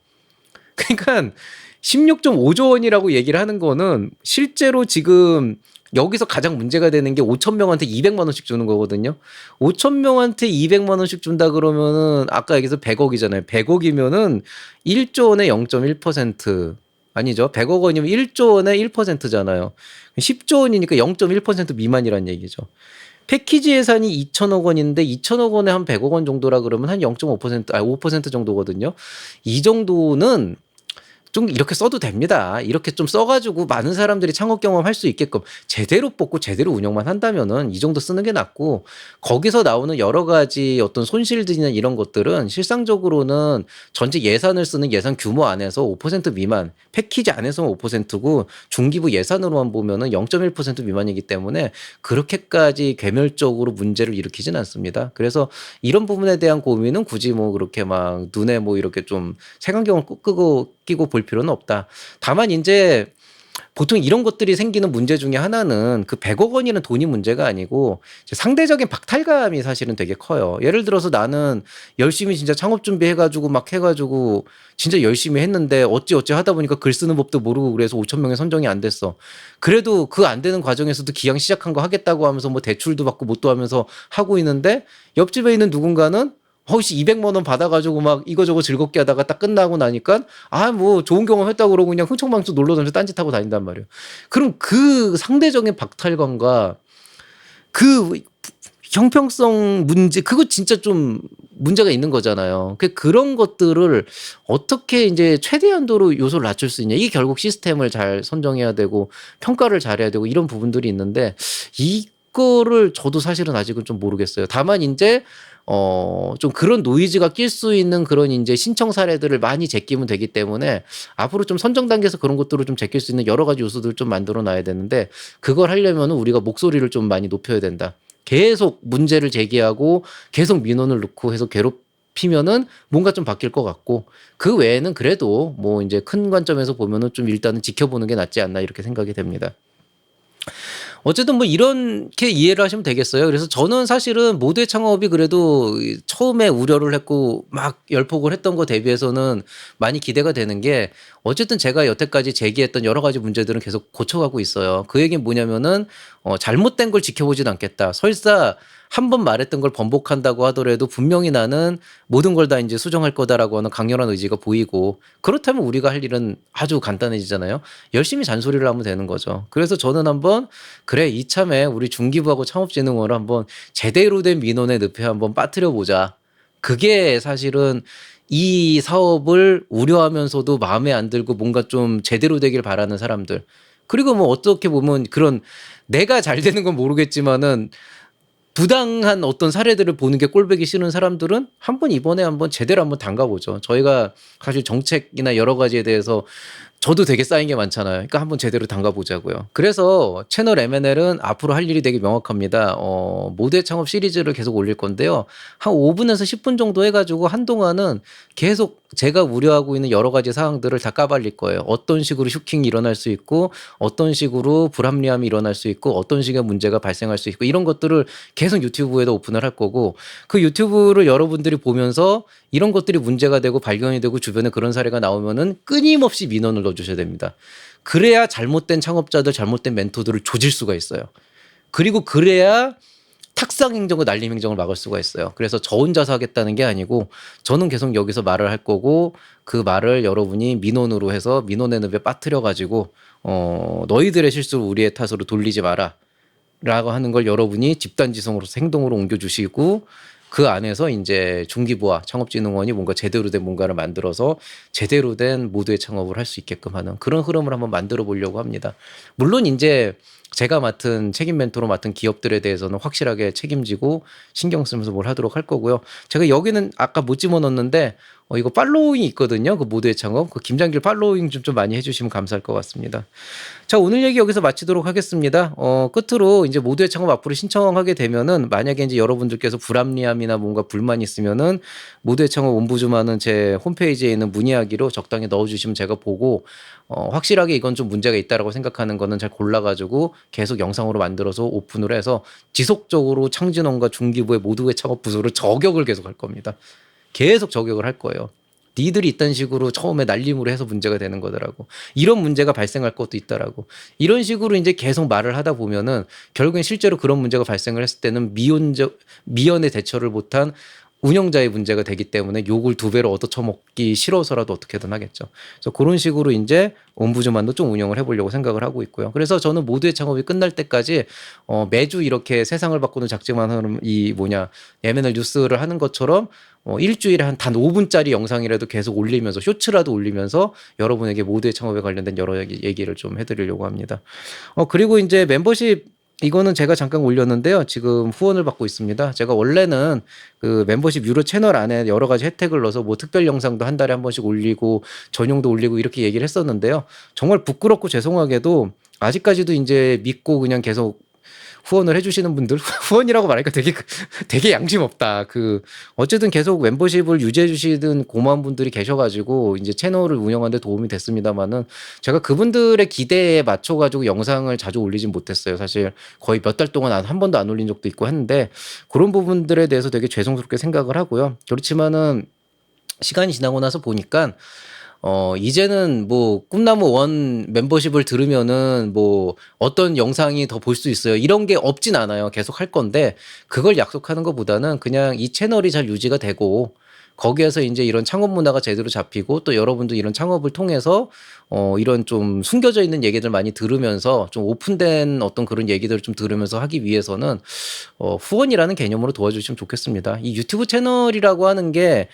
그러니까 16.5조 원이라고 얘기를 하는 거는 실제로 지금 여기서 가장 문제가 되는 게 5천 명한테 200만 원씩 주는 거거든요. 5천 명한테 200만 원씩 준다 그러면은 아까 얘기해서 100억이잖아요. 100억이면은 1조 원의 0.1% 아니죠. 100억 원이면 1조 원의 1%잖아요. 10조 원이니까 0.1% 미만이란 얘기죠. 패키지 예산이 2천억 원인데 2천억 원에 한 100억 원 정도라 그러면 한 0.5% 5% 정도거든요. 이 정도는 좀 이렇게 써도 됩니다. 이렇게 좀 써가지고 많은 사람들이 창업 경험할 수 있게끔 제대로 뽑고 제대로 운영만 한다면은 이 정도 쓰는 게 낫고, 거기서 나오는 여러 가지 어떤 손실들이나 이런 것들은 실상적으로는 전체 예산을 쓰는 예산 규모 안에서 5% 미만, 패키지 안에서는 5%고 중기부 예산으로만 보면은 0.1% 미만이기 때문에 그렇게까지 괴멸적으로 문제를 일으키진 않습니다. 그래서 이런 부분에 대한 고민은 굳이 뭐 그렇게 막 눈에 뭐 이렇게 좀 색안경을 끼고 볼 필요는 없다. 다만 이제 보통 이런 것들이 생기는 문제 중에 하나는 그 100억 원이라는 돈이 문제가 아니고 상대적인 박탈감이 사실은 되게 커요. 예를 들어서 나는 열심히 진짜 창업 준비해가지고 막 해가지고 진짜 열심히 했는데 어찌 하다 보니까 글 쓰는 법도 모르고 그래서 5천 명에 선정이 안 됐어. 그래도 그 안 되는 과정에서도 기왕 시작한 거 하겠다고 하면서 뭐 대출도 받고 뭣도 하면서 하고 있는데 옆집에 있는 누군가는 혹시 200만 원 받아가지고 막 이거저거 즐겁게 하다가 딱 끝나고 나니까 뭐 좋은 경험 했다고 그러고 그냥 흥청망청 놀러 다니면서 딴짓하고 다닌단 말이에요. 그럼 그 상대적인 박탈감과 그 형평성 문제, 그거 진짜 좀 문제가 있는 거잖아요. 그런 것들을 어떻게 이제 최대한도로 요소를 낮출 수 있냐. 이게 결국 시스템을 잘 선정해야 되고 평가를 잘해야 되고 이런 부분들이 있는데, 이거를 저도 사실은 아직은 좀 모르겠어요. 다만 이제 좀 그런 노이즈가 낄 수 있는 그런 이제 신청 사례들을 많이 제끼면 되기 때문에 앞으로 좀 선정 단계에서 그런 것들을 좀 제낄 수 있는 여러 가지 요소들을 좀 만들어 놔야 되는데, 그걸 하려면 우리가 목소리를 좀 많이 높여야 된다. 계속 문제를 제기하고 계속 민원을 넣고 해서 괴롭히면은 뭔가 좀 바뀔 것 같고, 그 외에는 그래도 뭐 이제 큰 관점에서 보면은 좀 일단은 지켜보는 게 낫지 않나 이렇게 생각이 됩니다. 어쨌든 뭐 이렇게 이해를 하시면 되겠어요. 그래서 저는 사실은 모두의 창업이 그래도 처음에 우려를 했고 막 열폭을 했던 거 대비해서는 많이 기대가 되는 게, 어쨌든 제가 여태까지 제기했던 여러 가지 문제들은 계속 고쳐가고 있어요. 그 얘기는 뭐냐면은 잘못된 걸 지켜보진 않겠다. 설사 한 번 말했던 걸 번복한다고 하더라도 분명히 나는 모든 걸 다 이제 수정할 거다라고 하는 강렬한 의지가 보이고, 그렇다면 우리가 할 일은 아주 간단해지잖아요. 열심히 잔소리를 하면 되는 거죠. 그래서 저는 한번 그래 이참에 우리 중기부하고 창업진흥원을 한번 제대로 된 민원의 늪에 한번 빠뜨려 보자. 그게 사실은 이 사업을 우려하면서도 마음에 안 들고 뭔가 좀 제대로 되길 바라는 사람들, 그리고 뭐 어떻게 보면 그런 내가 잘 되는 건 모르겠지만은 부당한 어떤 사례들을 보는 게 꼴보기 싫은 사람들은 한번 이번에 한번 제대로 한번 담가보죠. 저희가 사실 정책이나 여러 가지에 대해서 저도 되게 쌓인 게 많잖아요. 그러니까 한번 제대로 담가보자고요. 그래서 채널 M&L은 앞으로 할 일이 되게 명확합니다. 모두의 창업 시리즈를 계속 올릴 건데요. 한 5분에서 10분 정도 해가지고 한동안은 계속 제가 우려하고 있는 여러 가지 사항들을 다 까발릴 거예요. 어떤 식으로 슈킹이 일어날 수 있고, 어떤 식으로 불합리함이 일어날 수 있고, 어떤 식의 문제가 발생할 수 있고, 이런 것들을 계속 유튜브에도 오픈을 할 거고, 그 유튜브를 여러분들이 보면서 이런 것들이 문제가 되고 발견이 되고 주변에 그런 사례가 나오면은 끊임없이 민원을 넣어주셔야 됩니다. 그래야 잘못된 창업자들, 잘못된 멘토들을 조질 수가 있어요. 그리고 그래야 탁상 행정과 날림 행정을 막을 수가 있어요. 그래서 저 혼자서 하겠다는 게 아니고 저는 계속 여기서 말을 할 거고, 그 말을 여러분이 민원으로 해서 민원의 늪에 빠뜨려 가지고 너희들의 실수를 우리의 탓으로 돌리지 마라 라고 하는 걸 여러분이 집단지성으로서 행동으로 옮겨주시고, 그 안에서 이제 중기부와 창업진흥원이 뭔가 제대로 된 뭔가를 만들어서 제대로 된 모두의 창업을 할 수 있게끔 하는 그런 흐름을 한번 만들어 보려고 합니다. 물론 이제 제가 맡은 책임 멘토로 맡은 기업들에 대해서는 확실하게 책임지고 신경 쓰면서 뭘 하도록 할 거고요. 제가 여기는 아까 못 집어넣었는데 이거 팔로잉이 있거든요. 그 모두의 창업, 그 김장길 팔로잉 좀 많이 해주시면 감사할 것 같습니다. 자, 오늘 얘기 여기서 마치도록 하겠습니다. 끝으로 이제 모두의 창업 앞으로 신청하게 되면은 만약에 이제 여러분들께서 불합리함이나 뭔가 불만이 있으면은 모두의 창업 옴부즈만은 제 홈페이지에 있는 문의하기로 적당히 넣어주시면 제가 보고 확실하게 이건 좀 문제가 있다라고 생각하는 거는 잘 골라 가지고 계속 영상으로 만들어서 오픈을 해서 지속적으로 창진원과 중기부의 모두의 창업 부서로 저격을 계속 할 겁니다. 계속 저격을 할 거예요. 니들이 이딴 식으로 처음에 날림으로 해서 문제가 되는 거더라고. 이런 문제가 발생할 것도 있다라고. 이런 식으로 이제 계속 말을 하다 보면은 결국엔 실제로 그런 문제가 발생을 했을 때는 미연의 대처를 못한 운영자의 문제가 되기 때문에 욕을 두 배로 얻어쳐먹기 싫어서라도 어떻게든 하겠죠. 그래서 그런 식으로 이제 옴부즈만도 좀 운영을 해보려고 생각을 하고 있고요. 그래서 저는 모두의 창업이 끝날 때까지 매주 이렇게 세상을 바꾸는 작지만 하는 M&L 뉴스를 하는 것처럼 일주일에 한 단 5분짜리 영상이라도 계속 올리면서 쇼츠라도 올리면서 여러분에게 모두의 창업에 관련된 여러 얘기를 좀 해드리려고 합니다. 그리고 이제 멤버십 이거는 제가 잠깐 올렸는데요. 지금 후원을 받고 있습니다. 제가 원래는 그 멤버십 유료 채널 안에 여러 가지 혜택을 넣어서 뭐 특별 영상도 한 달에 한 번씩 올리고 전용도 올리고 이렇게 얘기를 했었는데요. 정말 부끄럽고 죄송하게도 아직까지도 이제 믿고 그냥 계속 후원을 해주시는 분들 후원이라고 말하니까 되게 양심 없다. 어쨌든 계속 멤버십을 유지해 주시는 고마운 분들이 계셔가지고 이제 채널을 운영하는데 도움이 됐습니다만은 제가 그분들의 기대에 맞춰가지고 영상을 자주 올리진 못했어요. 사실 거의 몇 달 동안 한 번도 안 올린 적도 있고 했는데 그런 부분들에 대해서 되게 죄송스럽게 생각을 하고요. 그렇지만은 시간이 지나고 나서 보니까 이제는 뭐 꿈나무 원 멤버십을 들으면은 뭐 어떤 영상이 더 볼 수 있어요. 이런 게 없진 않아요. 계속 할 건데 그걸 약속하는 것보다는 그냥 이 채널이 잘 유지가 되고 거기에서 이제 이런 창업 문화가 제대로 잡히고 또 여러분도 이런 창업을 통해서 이런 좀 숨겨져 있는 얘기들 많이 들으면서 좀 오픈된 어떤 그런 얘기들을 좀 들으면서 하기 위해서는 후원이라는 개념으로 도와주시면 좋겠습니다. 이 유튜브 채널이라고 하는 게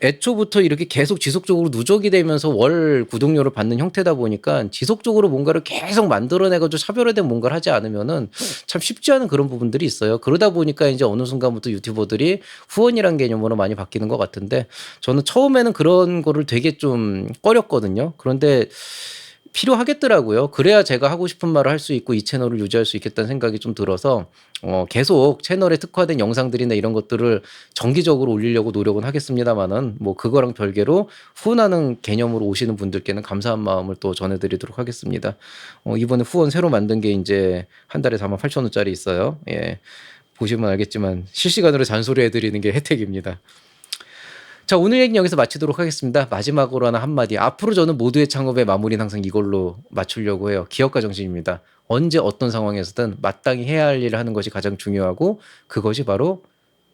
애초부터 이렇게 계속 지속적으로 누적이 되면서 월 구독료를 받는 형태다 보니까 지속적으로 뭔가를 계속 만들어내가지고 차별화된 뭔가를 하지 않으면은 참 쉽지 않은 그런 부분들이 있어요. 그러다 보니까 이제 어느 순간부터 유튜버들이 후원이란 개념으로 많이 바뀌는 것 같은데 저는 처음에는 그런 거를 되게 좀 꺼렸거든요. 그런데 필요하겠더라고요. 그래야 제가 하고 싶은 말을 할 수 있고 이 채널을 유지할 수 있겠다는 생각이 좀 들어서 계속 채널에 특화된 영상들이나 이런 것들을 정기적으로 올리려고 노력은 하겠습니다만은 뭐 그거랑 별개로 후원하는 개념으로 오시는 분들께는 감사한 마음을 또 전해드리도록 하겠습니다. 이번에 후원 새로 만든 게 이제 한 달에 48,000원짜리 있어요. 예. 보시면 알겠지만 실시간으로 잔소리 해드리는 게 혜택입니다. 자, 오늘 얘기는 여기서 마치도록 하겠습니다. 마지막으로 하나 한마디. 앞으로 저는 모두의 창업의 마무리는 항상 이걸로 맞추려고 해요. 기업가 정신입니다. 언제 어떤 상황에서든 마땅히 해야 할 일을 하는 것이 가장 중요하고 그것이 바로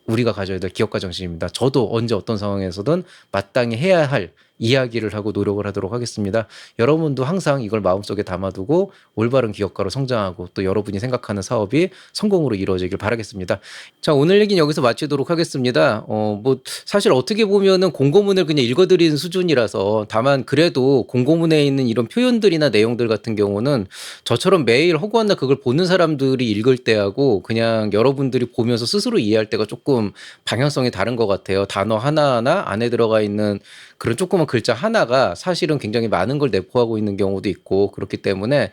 우리가 가져야 될 기업가 정신입니다. 저도 언제 어떤 상황에서든 마땅히 해야 할 이야기를 하고 노력을 하도록 하겠습니다. 여러분도 항상 이걸 마음속에 담아두고 올바른 기업가로 성장하고 또 여러분이 생각하는 사업이 성공으로 이루어지길 바라겠습니다. 자, 오늘 얘기는 여기서 마치도록 하겠습니다. 뭐 사실 어떻게 보면은 공고문을 그냥 읽어드리는 수준이라서 다만 그래도 공고문에 있는 이런 표현들이나 내용들 같은 경우는 저처럼 매일 허구한 날 그걸 보는 사람들이 읽을 때하고 그냥 여러분들이 보면서 스스로 이해할 때가 조금 방향성이 다른 것 같아요. 단어 하나하나 안에 들어가 있는 그런 조그만 글자 하나가 사실은 굉장히 많은 걸 내포하고 있는 경우도 있고 그렇기 때문에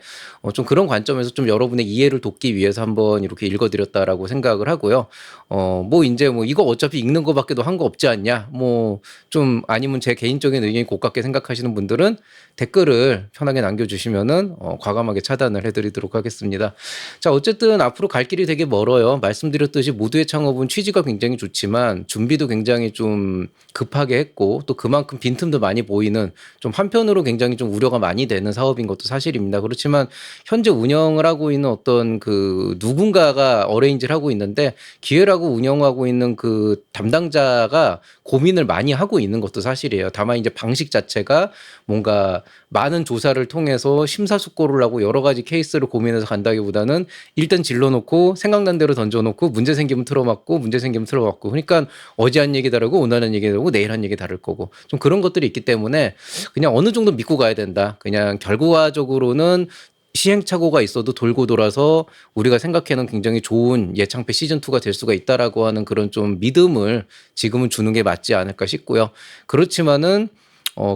좀 그런 관점에서 좀 여러분의 이해를 돕기 위해서 한번 이렇게 읽어드렸다라고 생각을 하고요. 뭐 이제 뭐 이거 어차피 읽는 거밖에도 한 거 없지 않냐? 뭐 좀 아니면 제 개인적인 의견이 고깝게 생각하시는 분들은 댓글을 편하게 남겨주시면은 과감하게 차단을 해드리도록 하겠습니다. 자, 어쨌든 앞으로 갈 길이 되게 멀어요. 말씀드렸듯이 모두의 창업은 취지가 굉장히 좋지만 준비도 굉장히 좀 급하게 했고 또 그만큼 빈틈도 많이 보이는 좀 한편으로 굉장히 좀 우려가 많이 되는 사업인 것도 사실입니다. 그렇지만 현재 운영을 하고 있는 어떤 그 누군가가 어레인지를 하고 있는데 기획하고 운영하고 있는 그 담당자가 고민을 많이 하고 있는 것도 사실이에요. 다만 이제 방식 자체가 뭔가 많은 조사를 통해서 심사숙고를 하고 여러 가지 케이스를 고민해서 간다기보다는 일단 질러놓고 생각난 대로 던져놓고 문제 생기면 틀어막고 문제 생기면 틀어막고 그러니까 어제 한 얘기 다르고 오늘 한 얘기 다르고 내일 한 얘기 다를 거고 좀 그런 것들이 있기 때문에 그냥 어느 정도 믿고 가야 된다. 그냥 결과적으로는 시행착오가 있어도 돌고 돌아서 우리가 생각해는 굉장히 좋은 예창패 시즌2가 될 수가 있다라고 하는 그런 좀 믿음을 지금은 주는 게 맞지 않을까 싶고요. 그렇지만은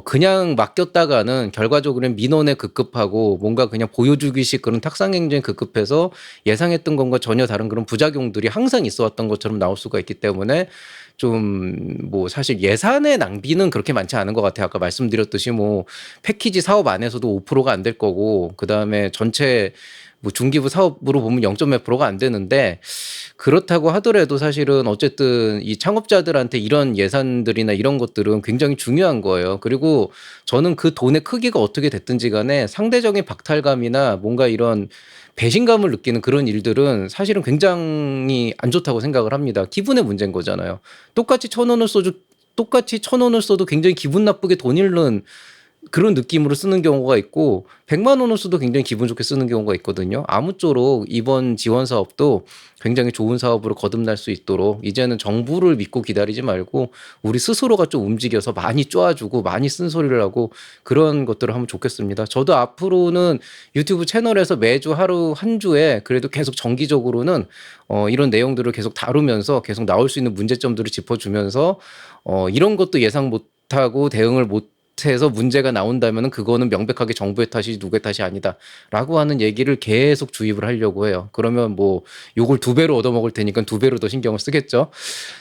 그냥 맡겼다가는 결과적으로는 민원에 급급하고 뭔가 그냥 보여주기식 그런 탁상행정에 급급해서 예상했던 것과 전혀 다른 그런 부작용들이 항상 있어 왔던 것처럼 나올 수가 있기 때문에 좀 사실 예산의 낭비는 그렇게 많지 않은 것 같아요. 아까 말씀드렸듯이 패키지 사업 안에서도 5%가 안 될 거고, 그다음에 전체 중기부 사업으로 보면 0. 몇 %가 안 되는데, 그렇다고 하더라도 사실은 어쨌든 이 창업자들한테 이런 예산들이나 이런 것들은 굉장히 중요한 거예요. 그리고 저는 그 돈의 크기가 어떻게 됐든지 간에 상대적인 박탈감이나 뭔가 이런 배신감을 느끼는 그런 일들은 사실은 굉장히 안 좋다고 생각을 합니다. 기분의 문제인 거잖아요. 똑같이 1,000원을 써도 굉장히 기분 나쁘게 돈 잃는 그런 느낌으로 쓰는 경우가 있고, 100만 원을 써도 굉장히 기분 좋게 쓰는 경우가 있거든요. 아무쪼록 이번 지원 사업도 굉장히 좋은 사업으로 거듭날 수 있도록 이제는 정부를 믿고 기다리지 말고 우리 스스로가 좀 움직여서 많이 쪼아주고 많이 쓴소리를 하고 그런 것들을 하면 좋겠습니다. 저도 앞으로는 유튜브 채널에서 매주 하루 한 주에 그래도 계속 정기적으로는 이런 내용들을 계속 다루면서 계속 나올 수 있는 문제점들을 짚어주면서 이런 것도 예상 못하고 대응을 못 해서 문제가 나온다면 그거는 명백하게 정부의 탓이 누구의 탓이 아니다라고 하는 얘기를 계속 주입을 하려고 해요. 그러면 요걸 2배로 얻어먹을 테니까 2배로 더 신경을 쓰겠죠.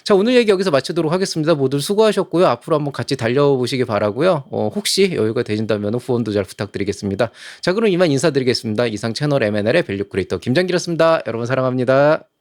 자, 오늘 얘기 여기서 마치도록 하겠습니다. 모두 수고하셨고요. 앞으로 한번 같이 달려보시기 바라고요. 혹시 여유가 되신다면 후원도 잘 부탁드리겠습니다. 자, 그럼 이만 인사드리겠습니다. 이상 채널 M&L의 밸류 크리에이터 김장길이었습니다. 여러분 사랑합니다.